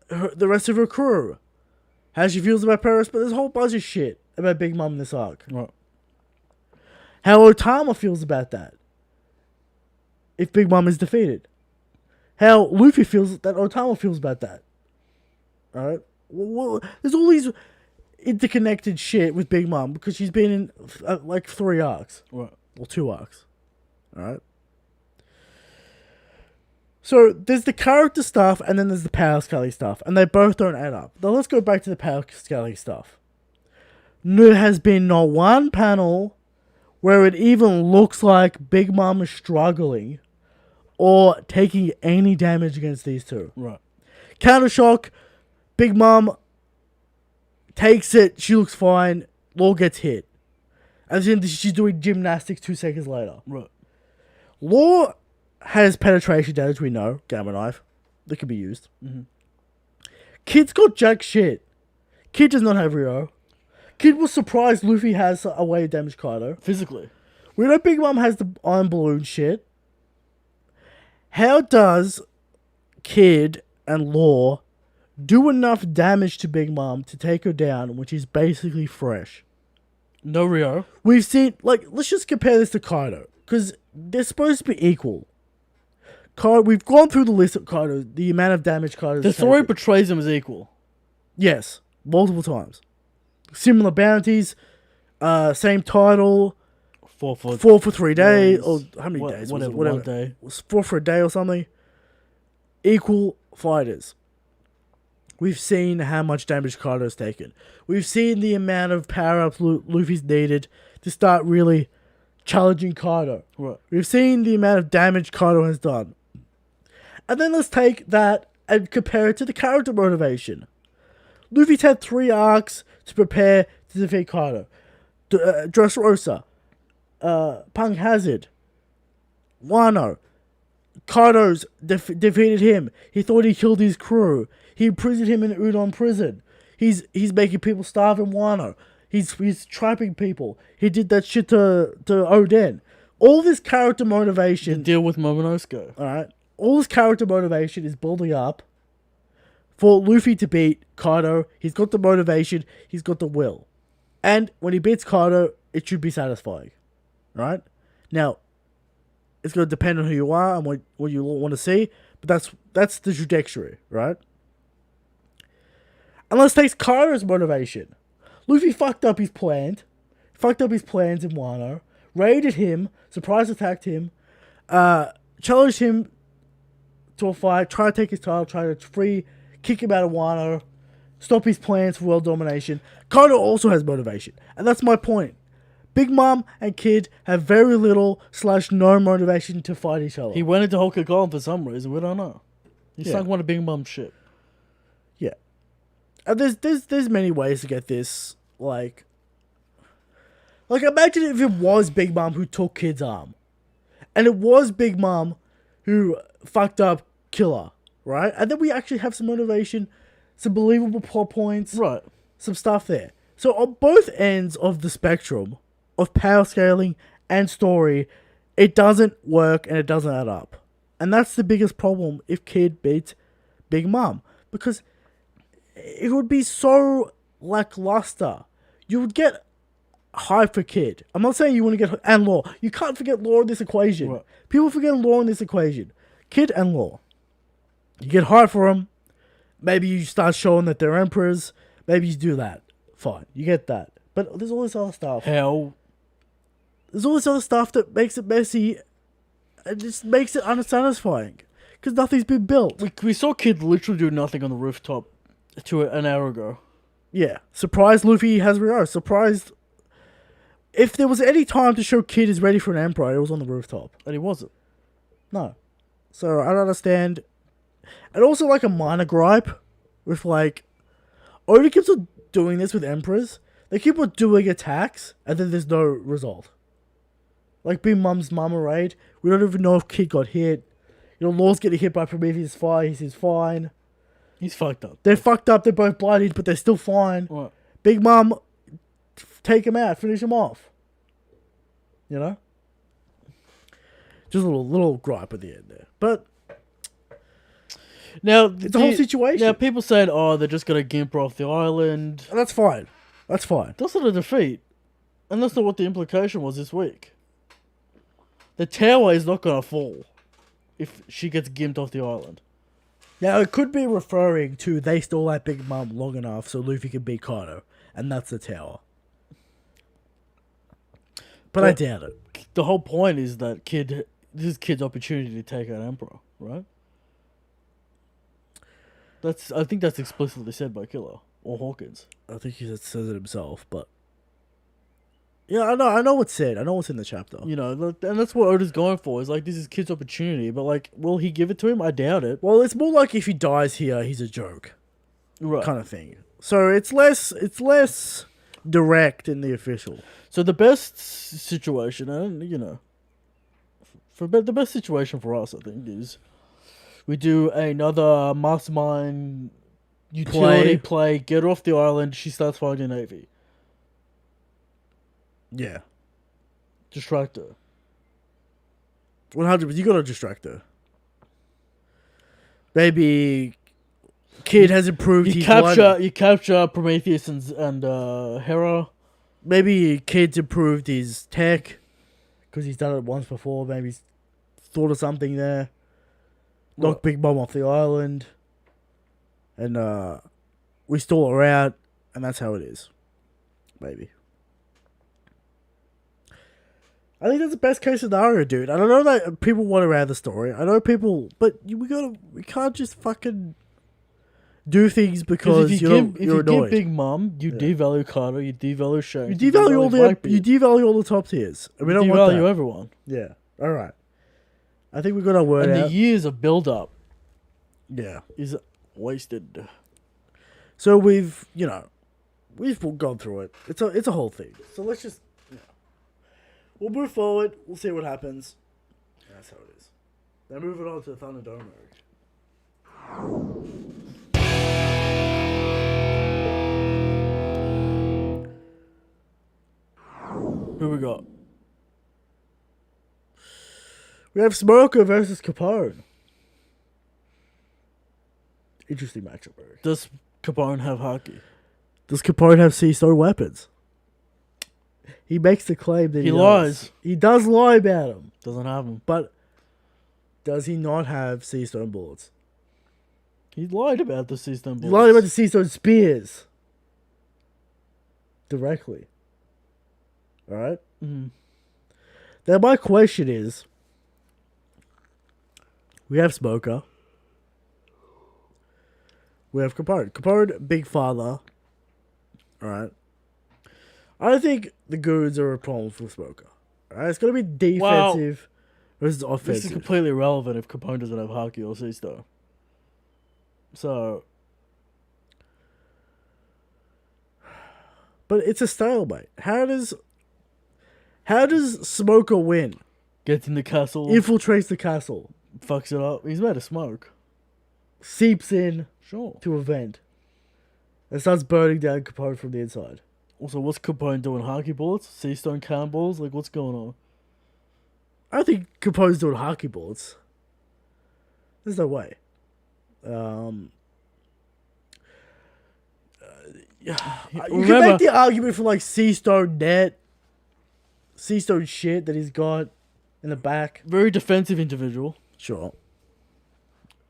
The rest of her crew. How she feels about Paris, but there's a whole bunch of shit about Big Mom in this arc.
Right.
How Otama feels about that. If Big Mom is defeated. How Luffy feels that Otama feels about that. Alright? Well, there's all these interconnected shit with Big Mom because she's been in like 3 arcs.
Right.
Well, 2 arcs. Alright? So, there's the character stuff and then there's the power scaling stuff. And they both don't add up. Now, let's go back to the power scaling stuff. There has been not one panel where it even looks like Big Mom is struggling or taking any damage against these two.
Right.
Counter Shock, Big Mom takes it, she looks fine, Law gets hit. And then she's doing gymnastics 2 seconds later.
Right.
Law has penetration damage, we know, Gamma Knife, that can be used.
Mm-hmm.
Kid's got jack shit. Kid does not have Rio. Kid was surprised Luffy has a way to damage Kaido.
Physically.
We know Big Mom has the Iron Balloon shit. How does Kid and Law do enough damage to Big Mom to take her down when she's basically fresh?
No Rio.
We've seen, like, let's just compare this to Kaido. Because they're supposed to be equal. We've gone through the list of Kaido, the amount of damage Kaido's
The story
taken.
portrays him as equal.
Yes, multiple times. Similar bounties, same title,
4 for
3 days, or how many days?
Whatever,
was it?
1 day.
It was 4 for a day or something. Equal fighters. We've seen how much damage Kaido's taken. We've seen the amount of power-ups Luffy's needed to start really challenging Kaido.
Right.
We've seen the amount of damage Kaido has done. And then let's take that and compare it to the character motivation. Luffy's had 3 arcs to prepare to defeat Kaido. Dressrosa, Punk Hazard, Wano. Kaido's defeated him. He thought he killed his crew. He imprisoned him in Udon prison. He's making people starve in Wano. He's trapping people. He did that shit to Oden. All this character motivation.
Deal with Momonosuke.
Alright. All this character motivation is building up for Luffy to beat Kaido. He's got the motivation. He's got the will. And when he beats Kaido, it should be satisfying. Right? Now, it's going to depend on who you are and what you want to see. But that's the trajectory, right? And let's take Kaido's motivation. Luffy fucked up his plans. Fucked up his plans in Wano. Raided him. Surprise attacked him. Challenged him to a fight. Tried to take his title. Tried to kick him out of Wano. Stop his plans for world domination. Kaido also has motivation. And that's my point. Big Mom and Kid have very little / no motivation to fight each other.
He went into Hulk Golem for some reason. We don't know. He sunk one of Big Mom's ship.
Yeah. And there's many ways to get this. Like imagine if it was Big Mom who took Kid's arm. And it was Big Mom who fucked up Killer. Right? And then we actually have some motivation. Some believable plot points.
Right.
Some stuff there. So on both ends of the spectrum of power scaling and story, it doesn't work and it doesn't add up. And that's the biggest problem if Kid beats Big Mom. Because it would be so lackluster. You would get hype for Kid. I'm not saying you want to get... And Law. You can't forget Law in this equation.
Right.
People forget Law in this equation. Kid and Law. You get hype for them. Maybe you start showing that they're emperors. Maybe you do that. Fine. You get that. But there's all this other stuff.
Hell.
There's all this other stuff that makes it messy and just makes it unsatisfying. Because nothing's been built.
We saw Kid literally do nothing on the rooftop an hour ago.
Yeah. Surprised Luffy has Rio. Surprised. If there was any time to show Kid is ready for an emperor, it was on the rooftop.
And he wasn't.
No. So I don't understand. And also like a minor gripe with like... Oda keeps on doing this with emperors. They keep on doing attacks and then there's no result. Like Big Mom's mama raid. We don't even know if Kid got hit. You know, Law's getting hit by Prometheus fire. He's fine.
He's fucked up.
They're fucked up. They're both bloodied, but they're still fine.
What?
Big Mom, take him out. Finish him off. You know? Just a little gripe at the end there. But
now
it's a whole situation.
Now people saying, oh, they're just going to gimp her off the island.
And that's fine. That's fine.
That's not a defeat. And that's not what the implication was this week. The tower is not going to fall if she gets gimped off the island.
Now, it could be referring to they stole that Big Mom long enough so Luffy can beat Kaido. And that's the tower. But I doubt it.
The whole point is that this is Kid's opportunity to take out Emperor, right? I think that's explicitly said by Killer or Hawkins.
I think he says it himself, but... Yeah, I know what's said. I know what's in the chapter.
You know, and that's what Oda's going for. Is like, this is Kid's opportunity. But, like, will he give it to him? I doubt it.
Well, it's more like if he dies here, he's a joke.
Right.
Kind of thing. So it's less direct in the official.
So the best situation, and, you know... the best situation for us, I think, is... We do another mastermind utility play, get her off the island, she starts fighting Navy.
Yeah.
Distract her.
100%. You gotta distract her. Maybe Kid has improved
You capture Prometheus and Hera.
Maybe Kid's improved his tech because he's done it once before. Maybe he's thought of something there. Knock Big Mom off the island. And we stall her out. And that's how it is. Maybe. I think that's the best case scenario, dude. I don't know that people want to add the story. I know people... But we can't just fucking do things because you're annoyed.
If you give Big Mom, you devalue Kaido, you devalue Shanks.
You devalue all the top tiers. And we don't want that.
You devalue everyone.
Yeah. Alright. I think we got our word out.
And the years of build-up is wasted.
So we've gone through it. It's a whole thing. So let's just... We'll move forward. We'll see what happens. That's how it is. Now moving on to the Thunderdome arc.
Who we got?
We have Smoker versus Capone. Interesting matchup, Eric.
Does Capone have hockey?
Does Capone have sea stone weapons? He makes the claim that
He
does.
lies.
He does lie about them.
Doesn't have them.
But does he not have sea stone bullets?
He lied about the system.
He lied about the sea stone spears. Directly. Alright?
Mm-hmm.
Now my question is, we have Smoker. We have Capone. Capone, big father. Alright. I don't think the goons are a problem for Smoker. Alright, it's gonna be defensive versus offensive.
This is completely irrelevant if Capone doesn't have hockey or Sisto. So,
but it's a stalemate. How does Smoker win?
gets in the castle,
Infiltrates the castle,
fucks it up. He's made of smoke.
seeps in
Sure.
to a vent, and starts burning down Capone from the inside.
Also, what's Capone doing? Hockey bullets? Sea stone cannonballs? Like, what's going on?
I don't think Capone's doing hockey bullets. There's no way. You can make the argument for like sea stone net, sea stone shit that he's got in the back.
Very defensive individual.
Sure.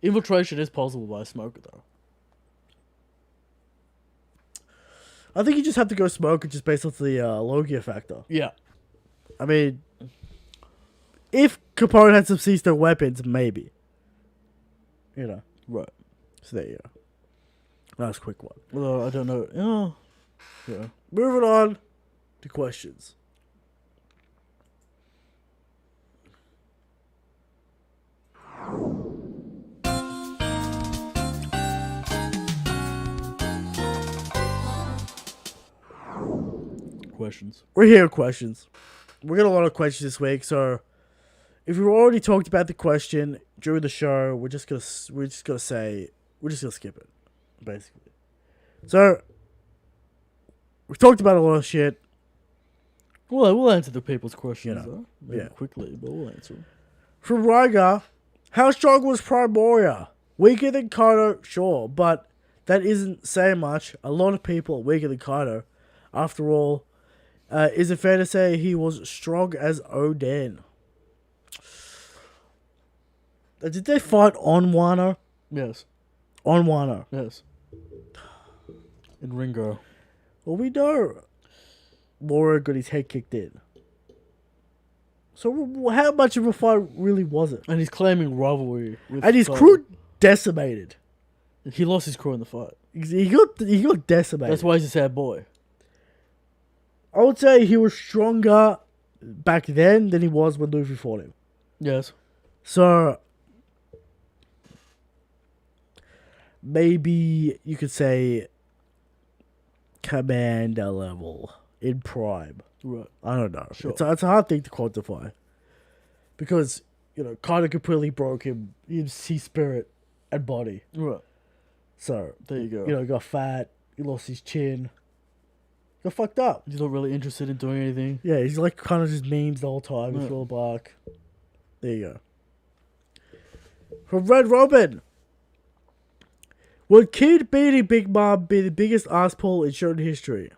Infiltration is possible by a smoker, though.
I think you just have to go Smoker just based off the Logia factor.
Yeah.
I mean, if Capone had some sea stone weapons, maybe. You know.
Right.
So there you go. That was a quick one.
Although, I don't know. Oh. Yeah.
Moving on to questions.
Questions.
We're here with questions. We got a lot of questions this week, so if we've already talked about the question during the show, we're just gonna skip it, basically. So we've talked about a lot of shit.
Well, we'll answer the people's questions,
You know,
though. Maybe
yeah.
quickly, but we'll answer them.
From Rygar, how strong was Primoria? Weaker than Kaido, sure, but that isn't saying much. A lot of people are weaker than Kaido. After all, is it fair to say he was strong as Oden? Did they fight on Wano?
Yes.
On Wano.
Yes. In Ringo.
Well, we know Moro got his head kicked in. So how much of a fight really was it?
And he's claiming rivalry with
And his
Kaido.
crew decimated.
He lost his crew in the fight.
He got decimated.
That's why he's a sad boy.
I would say he was stronger back then than he was when Luffy fought him.
Yes.
So maybe you could say commander level in Prime.
Right.
I don't know.
Sure.
It's a hard thing to quantify. Because, Kaido completely broke him, his sea spirit and body.
Right.
So,
There you go.
He got fat, he lost his chin, got fucked up.
He's not really interested in doing anything.
Yeah, he's like kind of just memes the whole time with
Yeah.
Phil Bark. There you go. From Red Robin. Would Kid beating Big Mom be the biggest ass pull in shonen history?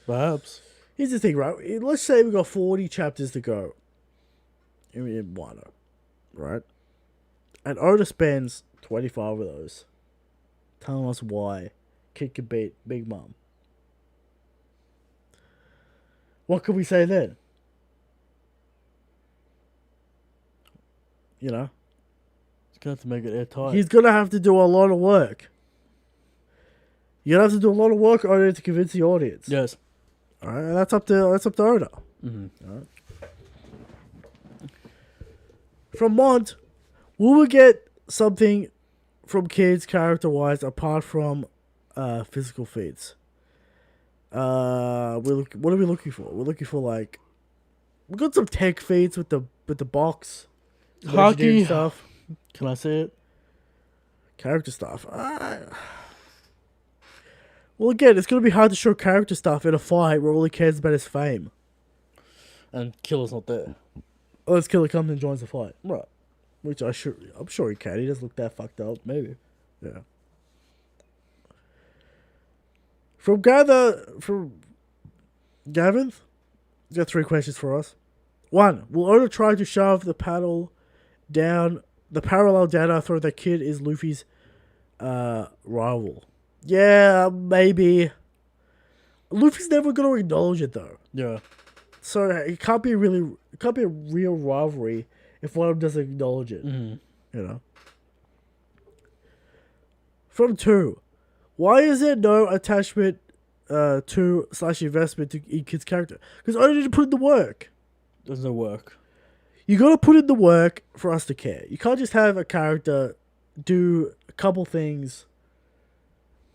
Perhaps.
Here's the thing, right? Let's say we got 40 chapters to go in Wano, right? And Oda spends 25 of those telling us why Kid could beat Big Mom. What could we say then?
He's gonna have to make it airtight.
He's going to have to do a lot of work. You're going to have to do a lot of work, Oda, to convince the audience.
Yes.
All right, and that's up to Oda.
Mm-hmm.
All right. From Mont, will we get something from Kids character-wise apart from physical feats? What are we looking for? We're looking for we got some tech feats with the box, legendary
Haki.
stuff,
Can I say it?
character stuff. Well, again, it's gonna be hard to show character stuff in a fight where all he cares about is fame.
And Killer's not there.
Unless Killer comes and joins the fight,
Right.
which I'm sure he can. He doesn't look that fucked up.
Maybe.
Yeah. From Gavin, he's got 3 questions for us. 1. Will Oda try to shove the parallel down our throat that Kid is Luffy's rival? Yeah, maybe. Luffy's never gonna acknowledge it though.
Yeah.
So it can't be a real rivalry if one of them doesn't acknowledge it.
Mm-hmm.
You know. From 2. Why is there no attachment to/investment in Kid's character? Because Oda didn't put in the work.
There's no work.
You gotta put in the work for us to care. You can't just have a character do a couple things,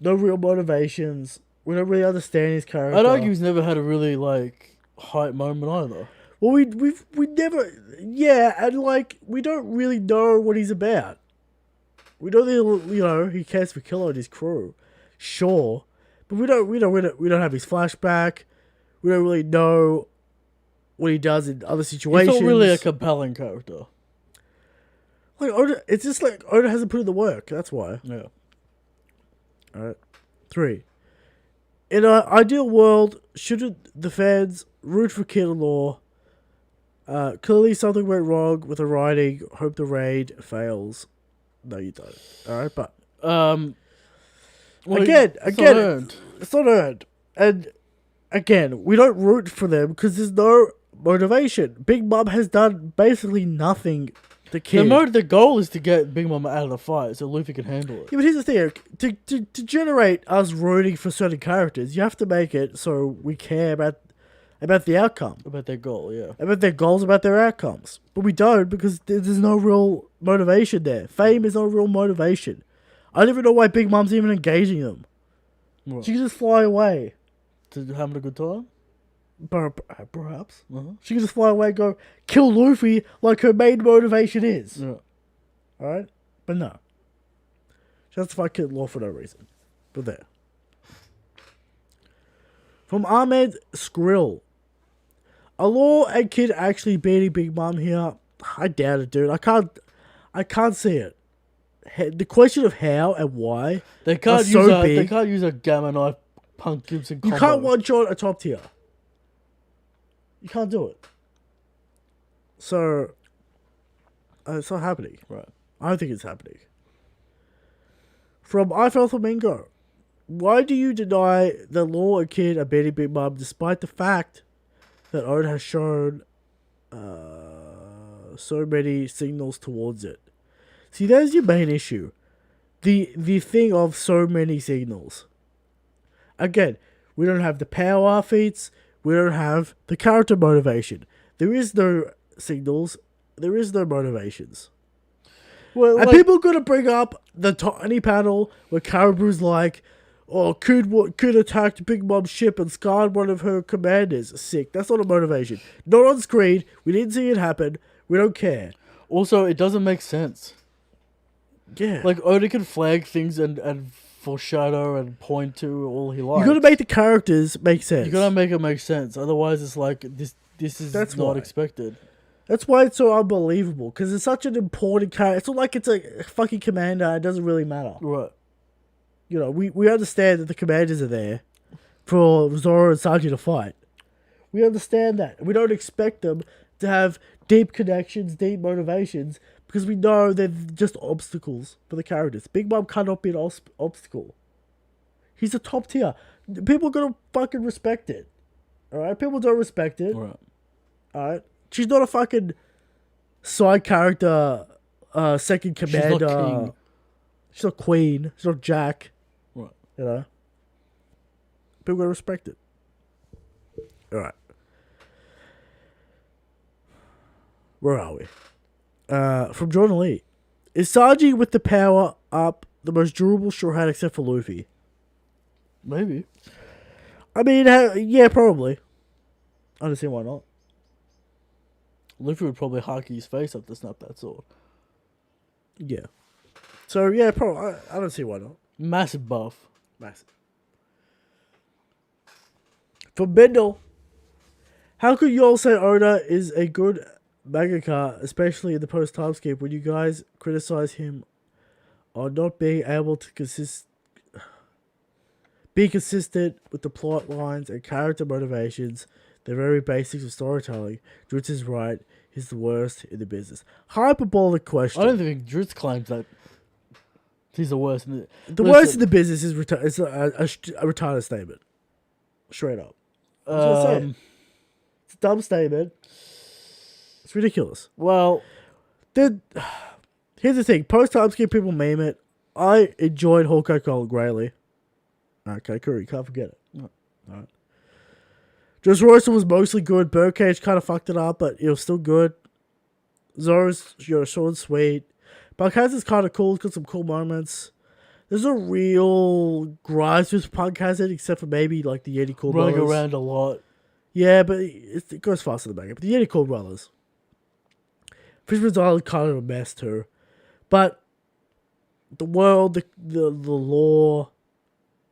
no real motivations. We don't really understand his character.
I'd argue he's never had a really like hype moment either.
Well, we never, yeah, and like we don't really know what he's about. We know that he cares for Killer and his crew, sure, but we don't have his flashback. We don't really know what he does in other situations.
He's not really a compelling character.
Like Oda, it's just like Oda hasn't put in the work. That's why.
Yeah.
All right. 3. In an ideal world, shouldn't the fans root for Kid Law? Clearly something went wrong with the writing. Hope the raid fails. No, you don't. All right, but
Well,
again,
it's not earned.
it's not earned. And again, we don't root for them because there's no motivation. Big Mom has done basically nothing to Kid.
The goal is to get Big Mom out of the fight so Luffy can handle it.
Yeah, but here's the thing: to generate us rooting for certain characters, you have to make it so we care about the outcome,
About their goal, yeah.
about their goals, about their outcomes. But we don't because there's no real motivation there. Fame is no real motivation. I don't even know why Big Mom's even engaging them.
What?
She can just fly away.
To having a good time?
Perhaps.
Uh-huh.
She can just fly away and go kill Luffy like her main motivation is.
Yeah.
Alright? But no. She has to fight Kid Law for no reason. But there. From Ahmed Skrill. Are Law and Kid actually beating Big Mom here? I doubt it, dude. I can't see it. The question of how and why
They can't
are so big.
They can't use a gamma knife Punk Gibson
You
combo.
can't one-shot a top tier. You can't do it. So, it's not happening.
Right.
I don't think it's happening. From I Felt Flamingo. Why do you deny that Law and Kid are beating Big Mom despite the fact that Oda has shown so many signals towards it? See, there's your main issue. The thing of so many signals. Again, we don't have the power feats. We don't have the character motivation. There is no signals. There is no motivations.
Well,
And people gonna bring up the tiny panel where Caribou's like, "Oh, could attacked Big Mom's ship and scarred one of her commanders." Sick. That's not a motivation. Not on screen. We didn't see it happen. We don't care.
also, it doesn't make sense.
Yeah.
Like, Oda can flag things and foreshadow and point to all he likes.
You gotta make the characters make sense.
You gotta make it make sense. Otherwise, it's like, this is
That's
not
why.
expected.
That's why it's so unbelievable. Because it's such an important character. It's not like it's a fucking commander. It doesn't really matter.
Right.
You know, we understand that the commanders are there for Zoro and Sanji to fight. We understand that. We don't expect them to have deep connections, deep motivations, because we know they're just obstacles for the characters. Big Mom cannot be an obstacle. He's a top tier. People are gonna fucking respect it. Alright? People don't respect it.
Right.
Alright? She's not a fucking side character, second commander.
She's not king.
She's not queen. She's not Jack.
Right.
You know? People gotta respect it. Alright. Where are we? From Jordan Lee. Is Sanji with the power up the most durable Straw Hat except for Luffy?
Maybe.
I mean, yeah, probably. I don't see why not.
Luffy would probably haki his face up to snap that sword.
Yeah. So yeah, probably. I don't see why not.
Massive buff.
Massive. For Bindle, how could you all say Oda is a good mangaka, especially in the post time skip, when you guys criticize him on not being able to be consistent with the plot lines and character motivations, the very basics of storytelling? Dritz is right. He's the worst in the business. Hyperbolic question.
I don't think Dritz claims that he's the worst.
The worst in the business is it's a retarded statement. Straight up. I was gonna say it. It's a dumb statement. It's ridiculous.
Well,
here's the thing. Post time skip, people meme it. I enjoyed Hawkeye Colin greatly. Okay, cool. You can't forget it.
No.
Alright. Just Royster was mostly good. Birdcage kind of fucked it up, but it was still good. Zoro's short and sweet. Punkaz is kind of cool. It's got some cool moments. There's a real gripes with Punkaz except for maybe like the Yeti Cool
running
Brothers.
around a lot.
Yeah, but it goes faster than the But the Yeti Cool Brothers. Fisherman's Island kind of a mess too. But the world, the lore,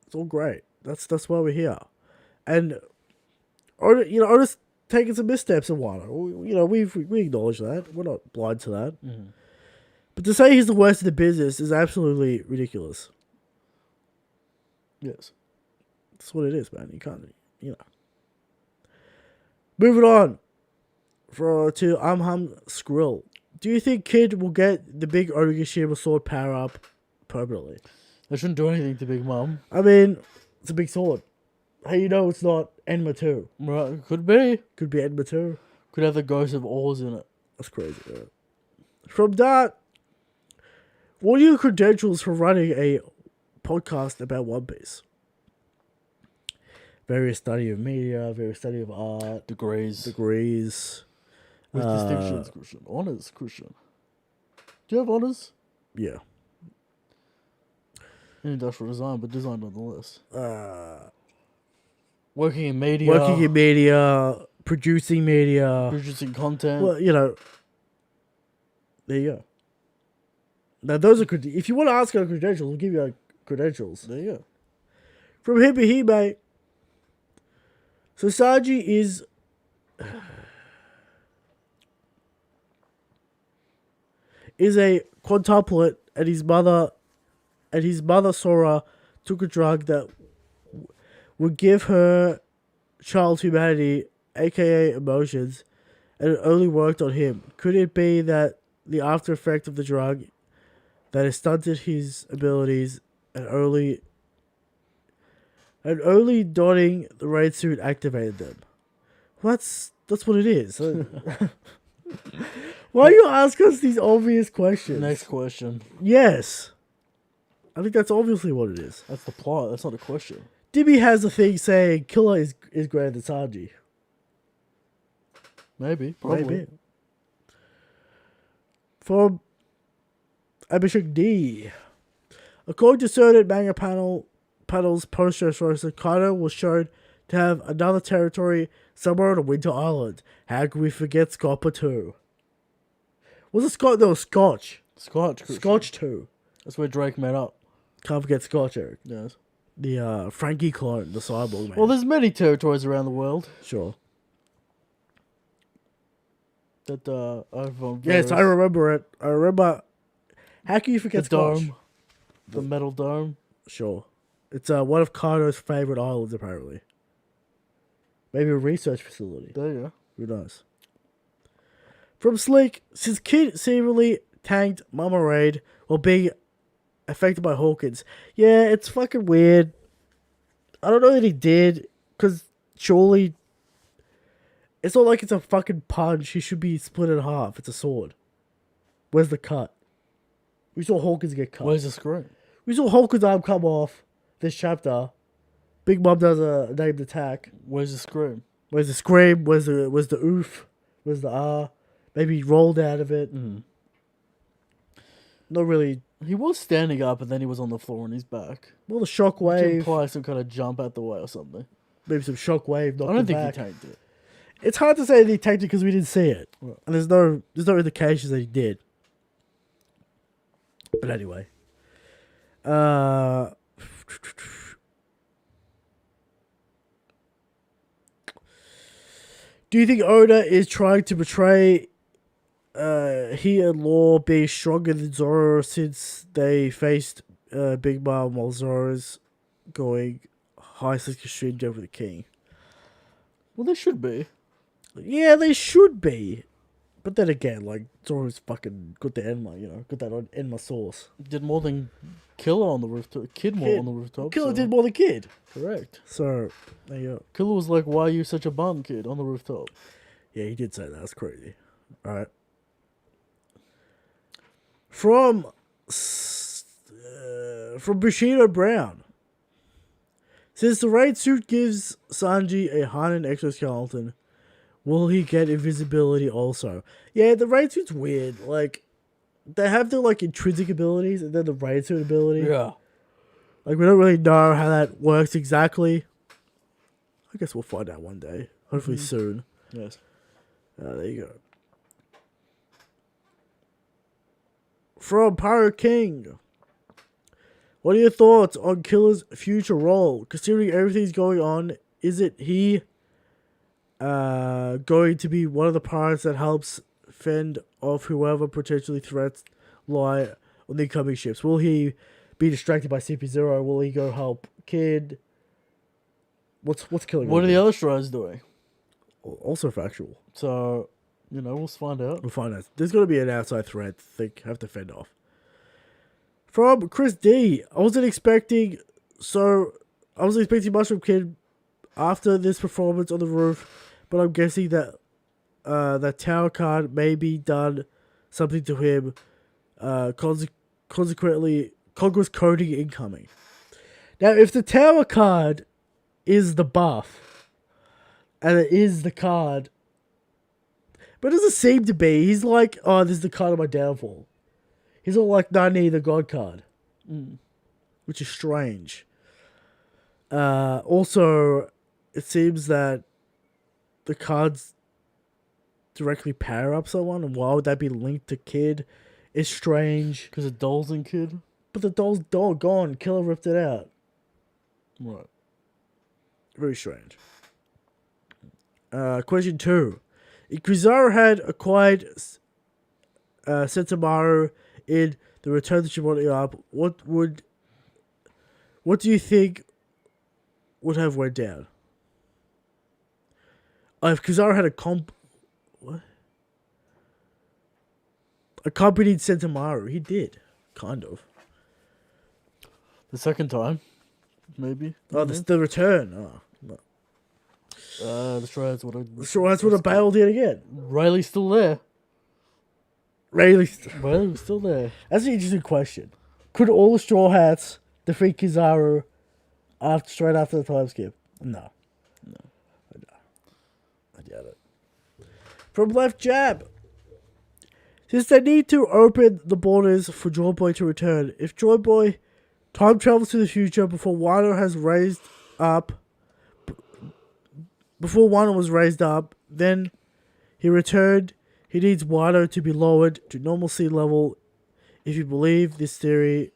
it's all great. That's why we're here. And Oda's taking some missteps in Wano. We acknowledge that. We're not blind to that.
Mm-hmm.
But to say he's the worst in the business is absolutely ridiculous.
Yes.
That's what it is, man. You can't, Moving on to Amham Skrill. Do you think Kid will get the big Onigashima sword power up permanently?
They shouldn't do anything to Big Mom.
I mean, it's a big sword. How you know it's not Enma 2?
Right, could be.
Could be Enma 2.
Could have the Ghost of Oars in it.
That's crazy. Yeah. From that, what are your credentials for running a podcast about One Piece? Various study of media, various study of art.
Degrees.
With
distinctions, Christian. Honours, Christian. Do you have honours?
Yeah.
In industrial design, but design nonetheless. Working in media.
Producing media.
Producing content.
Well, there you go. Now, those are if you want to ask our credentials, we'll give you our credentials.
There you go.
From Hibahime. So Sanji is a quintuplet, and his mother Sora took a drug that would give her child humanity, aka emotions, and it only worked on him. Could it be that the after effect of the drug that has stunted his abilities and only donning the raid suit activated them? Well, that's what it is. Why do you ask us these obvious questions?
Next question.
Yes. I think that's obviously what it is.
That's the plot. That's not a question.
Dibby has a thing saying Killer is greater than Sanji.
Maybe. Probably.
Maybe. From Abhishek D. According to certain manga panels post-Dressrosa, Kaido was shown to have another territory somewhere on a winter island. How could we forget Scotpa 2? Was it Scott? No, Scotch.
Scotch. Christian.
Scotch 2.
That's where Drake met up.
Can't forget Scotch, Eric.
Yes.
The Frankie clone, the cyborg man.
Well, there's many territories around the world
Sure.
that are
Yes, I remember it. I remember. How can you
the
forget Scotch?
dome, the metal dome.
Sure. It's one of Kaido's favorite islands, apparently. Maybe a research facility.
There you go.
Who knows? From Sleek, since Kid seemingly tanked Mama Raid while being affected by Hawkins. Yeah, it's fucking weird. I don't know that he did, because surely it's not like it's a fucking punch. He should be split in half. It's a sword. Where's the cut? We saw Hawkins get cut.
Where's the screen?
We saw Hawkins' arm come off this chapter. Big Mom does a named attack.
Where's the scream?
Where's the scream? Where's the oof? Where's the ah? Maybe he rolled out of it.
Mm.
Not really.
He was standing up and then he was on the floor on his back.
Well, the
To
shockwave.
imply some kind of jump out the way or something.
Maybe some shockwave.
I don't think he tanked it.
It's hard to say that he tanked it because we didn't see it.
Right.
And there's no indications that he did. But anyway. Do you think Oda is trying to portray he and Law being stronger than Zoro since they faced Big Mom while Zoro's going high extreme death with the king?
Well, they should be.
Yeah, they should be. But then again, like, Zoro's fucking got the Enma, you know, got that on Enma sauce.
Did more than Killer on the rooftop. Kid more on the rooftop.
Killer
so-
did more than Kid.
Correct.
So, there you go.
Killer was like, "Why are you such a bum, kid?" on the rooftop.
Yeah, he did say that. That's crazy. Alright. From Bushido Brown. Since the raid suit gives Sanji a hardened exoskeleton, will he get invisibility also? Yeah, the raid suit's weird. Like, they have the, like, intrinsic abilities and then the raid suit ability.
Yeah.
Like, we don't really know how that works exactly. I guess we'll find out one day. Hopefully soon.
Yes.
There you go. From Pirate King. What are your thoughts on Killer's future role? Considering everything's going on, is it he going to be one of the pirates that helps fend off whoever potentially threats lie on the incoming ships? Will he be distracted by CP0? Will he go help Kid? What's Killer?
What are the other strides doing?
Also factual.
So, you know, we'll find out.
We'll find out. There's got to be an outside threat they have to fend off. From Chris D. I wasn't expecting much from Kid after this performance on the roof, but I'm guessing that that tower card may be done something to him. Consequently, Congress coding incoming. Now, if the tower card is the buff, and it is the card, but it doesn't seem to be. He's like, oh, this is the card of my downfall. He's all like, no, I need the God card. Which is strange. Also, it seems that the cards directly power up someone, and why would that be linked to Kid? It's strange.
Because of dolls and Kid?
But the doll's gone. Killer ripped it out.
Right.
Very strange. Question 2. If Kizaru had acquired Sentomaru in the Return to Shimon Up, what do you think would have went down? If Kizaru had accompanied Sentomaru, he did, kind of.
The second time, maybe.
Oh, the return. Oh, no.
The strides would have.
Sure, that's what a bailed in again.
Riley's still there.
Riley's
Still there.
That's an interesting question. Could all the Straw Hats defeat Kizaru straight after the time skip? No. I doubt it. From Left Jab. Since they need to open the borders for Joy Boy to return, if Joy Boy time travels to the future before Wano was raised up, then he returned. He needs Wano to be lowered to normal sea level. If you believe this theory,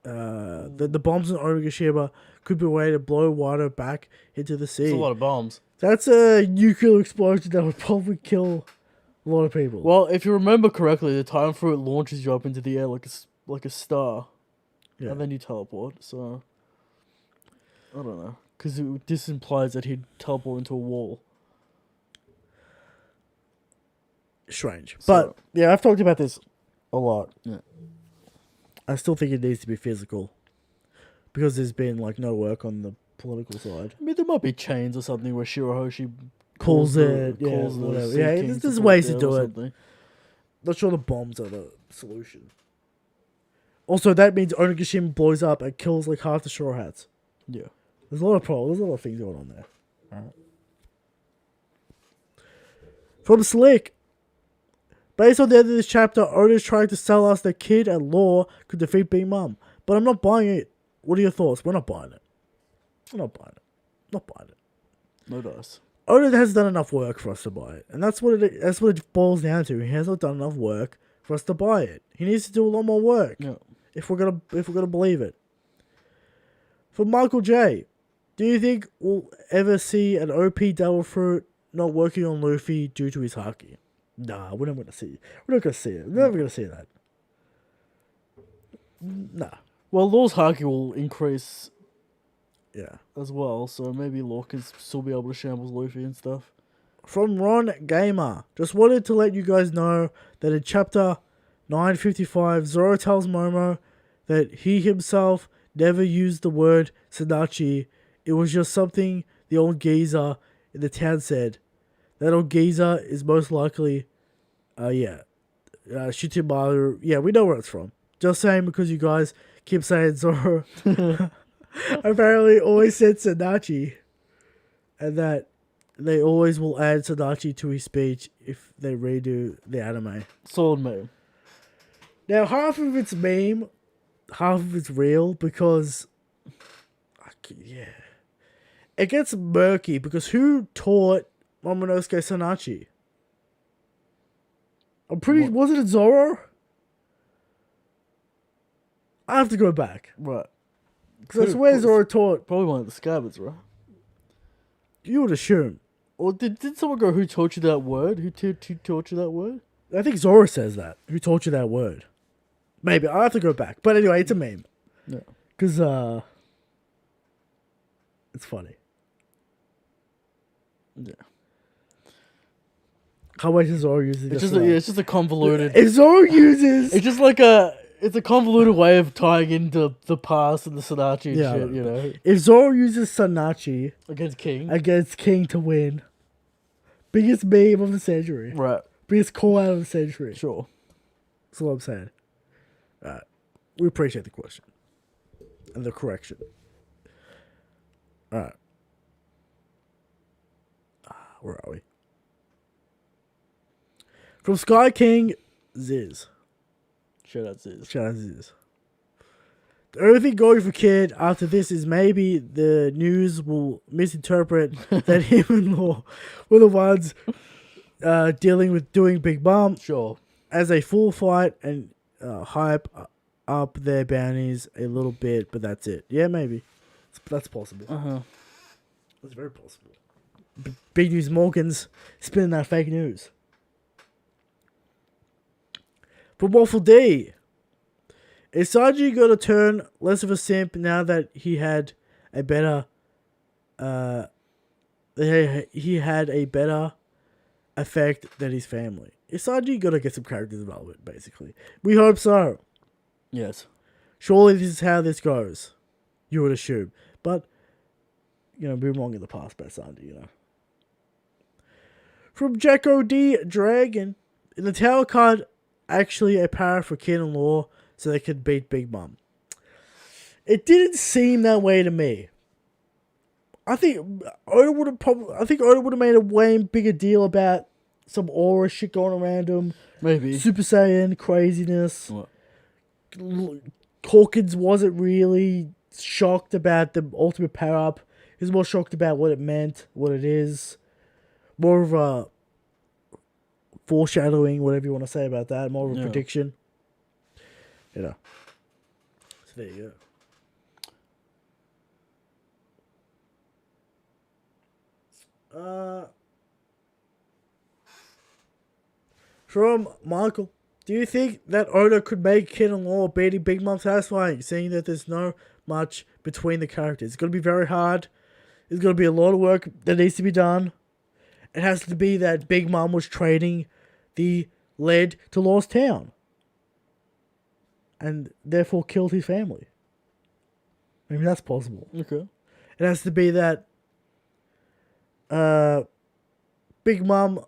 that the bombs in Onigashima could be a way to blow Wano back into the sea.
It's a lot of bombs.
That's a nuclear explosion that would probably kill a lot of people.
Well, if you remember correctly, the time fruit launches you up into the air like a star.
Yeah.
And then you teleport, so... I don't know. Because this implies that he'd teleport into a wall.
Strange.
So-
But, yeah, I've talked about this a lot.
Yeah.
I still think it needs to be physical. Because there's been, like, no work on the political side.
I mean, there might be chains or something where Shirahoshi
Calls
the-
it, yeah,
calls the
whatever.
Sea
Yeah,
Kings
there's
put
ways to
down
do
or
it.
something.
Not sure the bombs are the solution. Also, that means Onigashima blows up and kills, like, half the Straw Hats.
Yeah.
There's a lot of problems. There's a lot of things going on there. Alright. From Slick. Based on the end of this chapter, Oda's trying to sell us that Kid and Law could defeat Big Mom. But I'm not buying it. What are your thoughts? We're not buying it. We're not buying it. Not buying it.
No dice.
Oda has done enough work for us to buy it, and that's what it boils down to. He has not done enough work for us to buy it. He needs to do a lot more work
Yeah.
if we're gonna believe it. For Michael J, do you think we'll ever see an OP Devil Fruit not working on Luffy due to his haki? Nah, we're not gonna see. We're not gonna see it. We're never gonna see that. Nah.
Well, Law's haki will increase
Yeah.
as well, so maybe Law can still be able to shambles Luffy and stuff.
From Ron Gamer, just wanted to let you guys know that in chapter 955, Zoro tells Momo that he himself never used the word Sanachi. It was just something the old geezer in the town said. That old geezer is most likely, Shitimaru. Yeah, we know where it's from. Just saying because you guys keep saying Zoro apparently always said Sanachi, and that they always will add Sanachi to his speech if they redo the anime.
Solid meme.
Now, half of it's meme, half of it's real, because it gets murky, because who taught Momonosuke Sanachi? Wasn't it Zoro? I have to go back.
Right.
Because I swear Zoro taught.
Probably one of the scabbards, right?
You would assume.
Or did someone go, who taught you that word? Who taught you that word?
I think Zoro says that. Who taught you that word? Maybe. I'll have to go back. But anyway, it's a meme.
Yeah.
Because, it's funny.
Yeah.
Can't wait till Zoro uses
It's
this.
it's just a convoluted...
If Zoro uses...
It's just like it's a convoluted way of tying into the past and the Sanachi and shit, you know?
If Zoro uses Sanachi
Against
King to win, biggest meme of the century.
Right.
Biggest call out of the century.
Sure.
That's all I'm saying. Alright. We appreciate the question. And the correction. Alright. Where are we? From Sky King, Ziz.
Shout out Ziz.
Shout out Ziz. The only thing going for Kid after this is maybe the news will misinterpret that him and Law were the ones dealing with doing Big Mom.
Sure.
As a full fight and hype up their bounties a little bit, but that's it. Yeah, maybe. That's possible.
Uh-huh.
That's very possible. Big News Morgan's spinning that fake news. For Waffle D, is Sanji going to turn less of a simp now that he had a better effect than his family? Is Sanji going to get some character development, basically? We hope so.
Yes.
Surely this is how this goes. You would assume. But, we've been wrong in the past about Sanji, From Jacko D. Dragon, in the Tower card, actually a power for Kid and Law so they could beat Big Mom. It didn't seem that way to me. I think Oda would have made a way bigger deal about some aura shit going around him.
Maybe.
Super Saiyan craziness.
What?
Hawkins wasn't really shocked about the ultimate power up. He was more shocked about what it meant, what it is. More of a foreshadowing, whatever you want to say about that. More of a prediction. So there you go. From Michael, do you think that Oda could make Kid and Law beating Big Mom satisfying, seeing that there's no much between the characters? It's going to be very hard. There's going to be a lot of work that needs to be done. It has to be that Big Mom was training the lead to Law's town. And therefore killed his family. I mean, that's possible.
Okay.
It has to be that Big Mom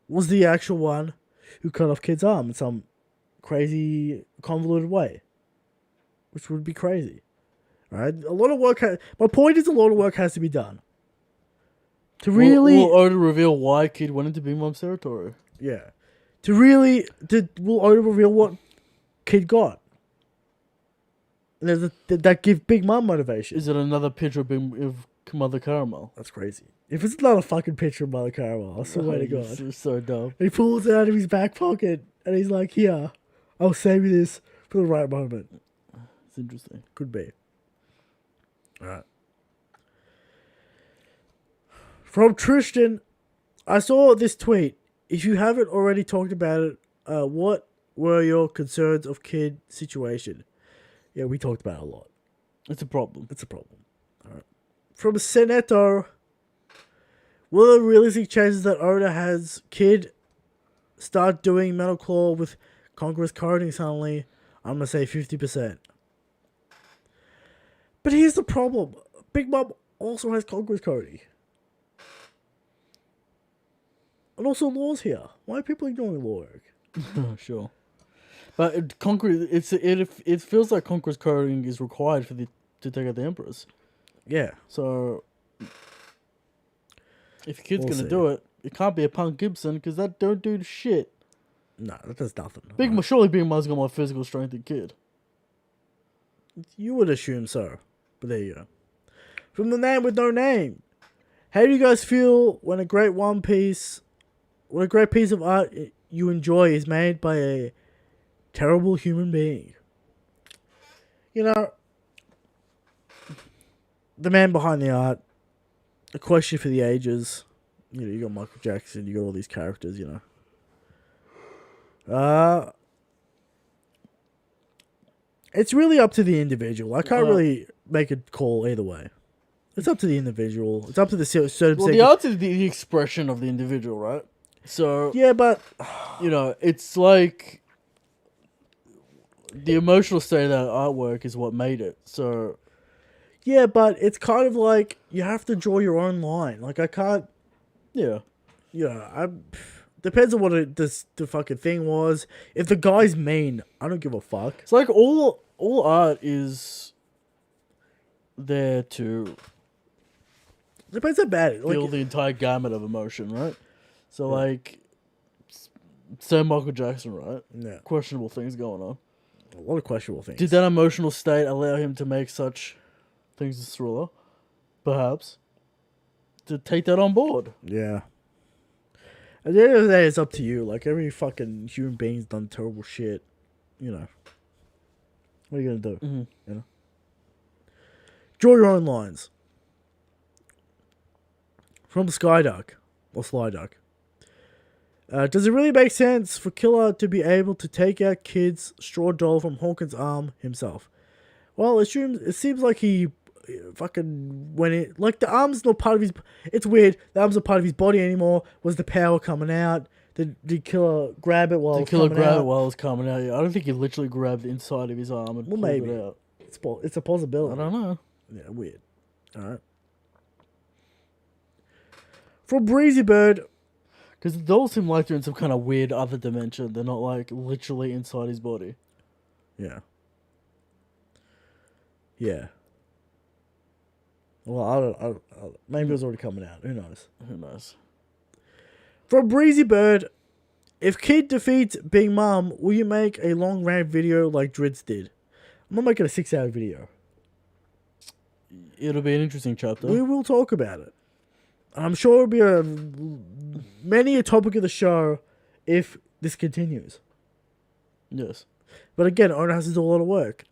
was the actual one who cut off Kid's arm in some crazy, convoluted way. Which would be crazy. Alright? A lot of work my point is a lot of work has to be done. To really...
Will Oda reveal why Kid went into Big Mom's territory?
Yeah. Will Oda reveal what Kid got? And that give Big Mom motivation.
Is it another picture of Mother Caramel.
That's crazy. If it's not a fucking picture of Mother Caramel, I swear to
It's
God.
so dumb.
He pulls it out of his back pocket and he's like, "Here, I'll save you this for the right moment."
It's interesting.
Could be. Alright. From Tristan, I saw this tweet. If you haven't already talked about it, what were your concerns of kid situation? Yeah, we talked about it a lot.
It's a problem.
It's a problem. Alright. From Seneto, will the realistic chances that Oda has kid start doing Metal Claw with Conqueror's coding suddenly? I'm gonna say 50%. But here's the problem. Big Mom also has Conqueror's coding. And also Law's here. Why are people ignoring Law work?
Sure. But it feels like Conqueror's coding is required to take out the Emperors.
Yeah.
So if your kid's
We'll
gonna
see.
do it, it can't be a Punk Gibson because that don't do shit.
No, that does nothing.
Surely Big Mom's got more physical strength than Kid.
You would assume so. But there you go. From the man with no name. How do you guys feel when a great piece of art you enjoy is made by a terrible human being? You know, the man behind the art, a question for the ages. You know, you got Michael Jackson, you got all these characters, you know. It's really up to the individual. I can't really make a call either way. It's up to the individual. It's up to the certain.
Well, the art's is the expression of the individual, right? So
yeah, but
you know, it's like the emotional state of that artwork is what made it. So
yeah, but it's kind of like you have to draw your own line. Like I can't.
yeah,
depends on what the fucking thing was. If the guy's mean, I don't give a fuck.
it's like all art is there to
Depends how bad it.
feel
Like,
the entire gamut of emotion, right? So like, say Michael Jackson, right?
yeah,
Questionable things going on.
a lot of questionable things.
Did that emotional state allow him to make such things as Thriller? Perhaps. To take that on board.
Yeah. At the end of the day, it's up to you. Like, every fucking human being's done terrible shit. You know. What are you gonna do?
Mm-hmm.
You know? Draw your own lines. From Skyduck. Or Slyduck. Does it really make sense for Killer to be able to take out Kid's straw doll from Hawkins' arm himself? Well, it seems like he fucking went in. Like, the arm's not part of his. It's weird. The arm's not part of his body anymore. Was the power coming out? Did Killer grab it while it was coming out?
While it was coming out. Yeah. I don't think he literally grabbed the inside of his arm and pulled
maybe.
it out.
It's a possibility.
I don't know.
Yeah, weird. Alright. From Breezy Bird.
Because the dolls seem like they're in some kind of weird other dimension. They're not like literally inside his body.
Yeah. Yeah. Well, I don't maybe it was already coming out. Who knows?
Who knows?
From Breezy Bird. If Kid defeats Big Mom, will you make a long rant video like Dritz did? I'm not making a 6-hour video.
It'll be an interesting chapter.
We will talk about it. I'm sure it'll be many a topic of the show if this continues.
Yes.
But again, Ono has to do a lot of work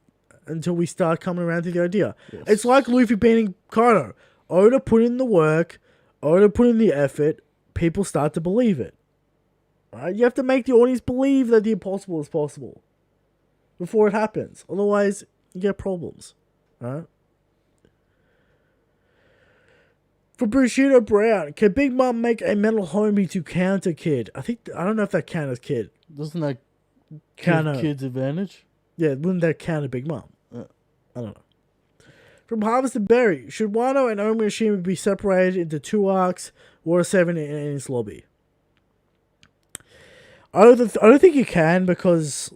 until we start coming around to the idea.
Yes.
It's like Luffy beating Kaido. Oda put in the work, Oda put in the effort, people start to believe it. Right? You have to make the audience believe that the impossible is possible before it happens. Otherwise, you get problems. Right? For Bushido Brown, can Big Mom make a mental homie to counter Kid? I don't know if that counters Kid.
Doesn't that
Counter
give Kid's advantage?
Yeah, wouldn't that counter Big Mom?
Yeah.
I don't know. From Harvested Berry, should Wano and Omiyashima be separated into 2 arcs, Water 7 and Enies Lobby? I don't think you can, because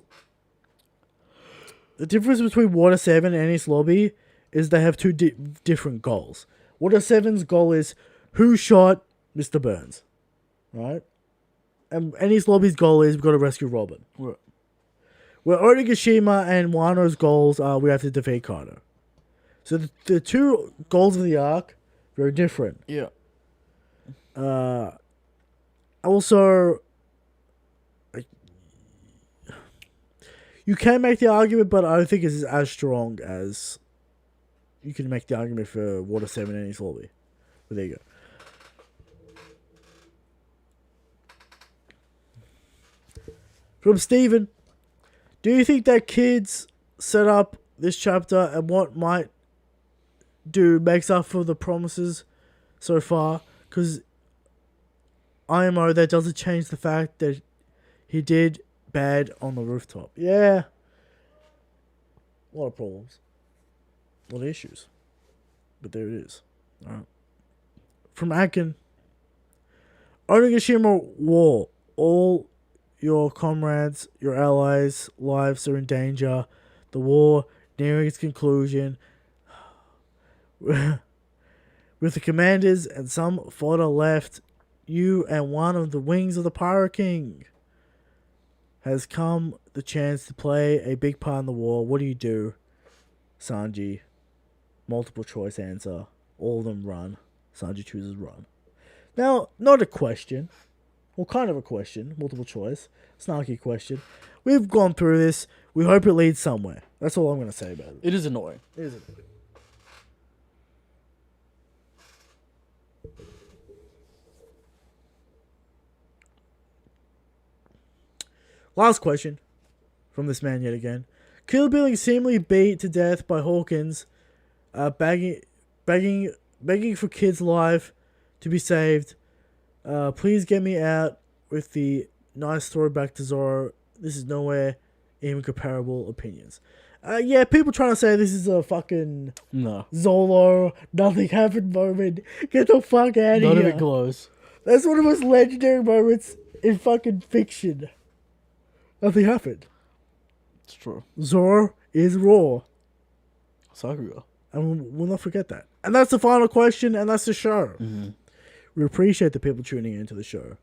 the difference between Water 7 and Enies Lobby is they have two different goals. Water 7's goal is who shot Mr. Burns, right? And Enies Lobby's goal is we've got to rescue Robin.
Right.
Where Onigashima and Wano's goals are we have to defeat Kaido. So the two goals of the arc, Very different.
Yeah.
Also, you can make the argument, but I don't think it's as strong as you can make the argument for Water 7 and Slowly. But there you go. From Steven, do you think that kids set up this chapter and what might do makes up for the promises so far? Because IMO, that doesn't change the fact that he did bad on the rooftop. Yeah. A lot of problems. A lot of issues. But there it is. Alright. From Akin. Onigashima War. All your comrades, your allies' lives are in danger. The war nearing its conclusion. With the commanders and some fodder left, you and one of the wings of the Pirate King has come the chance to play a big part in the war. What do you do? Sanji. Multiple choice answer. All of them run. Sanji chooses run. Now, not a question. Well, kind of a question. Multiple choice. Snarky question. We've gone through this. We hope it leads somewhere. That's all I'm going to say about it.
It is annoying.
It is annoying. Last question from this man yet again. Killer being seemingly beat to death by Hawkins, begging for kids' life to be saved. Please get me out with the nice throwback to Zoro. This is nowhere even comparable opinions. Yeah, people trying to say this is a fucking Zolo, nothing happened moment. Get the fuck out of here.
Not even close.
That's one of the most legendary moments in fucking fiction. Nothing happened.
It's true.
Zoro is raw.
Sakura.
And we'll not forget that. And that's the final question, and that's the show.
Mm-hmm.
We appreciate the people tuning into the show.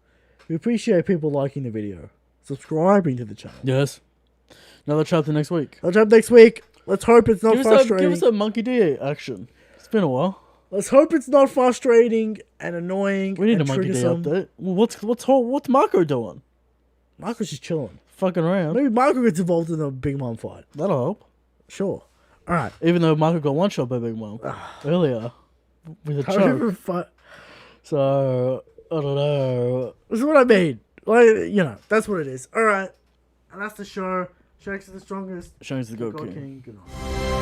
We appreciate people liking the video, subscribing to the channel.
Yes. Another chapter next week.
I'll jump next week. Let's hope it's not frustrating.
Give us a Monkey D action. It's been a while.
Let's hope it's not frustrating and annoying.
We need
and
a Monkey D
triggersome.
update. Well, what's Marco doing?
Marco's just chilling.
Fucking around.
Maybe Marco gets involved in a Big Mom fight.
That'll help.
Sure. All right.
Even though Marco got one shot by Big Mom earlier with a choke. So I don't know.
This is what I mean. Like, you know, that's what it is. All right. And that's the show. Shanks is the strongest.
Shanks the God King.
Good night.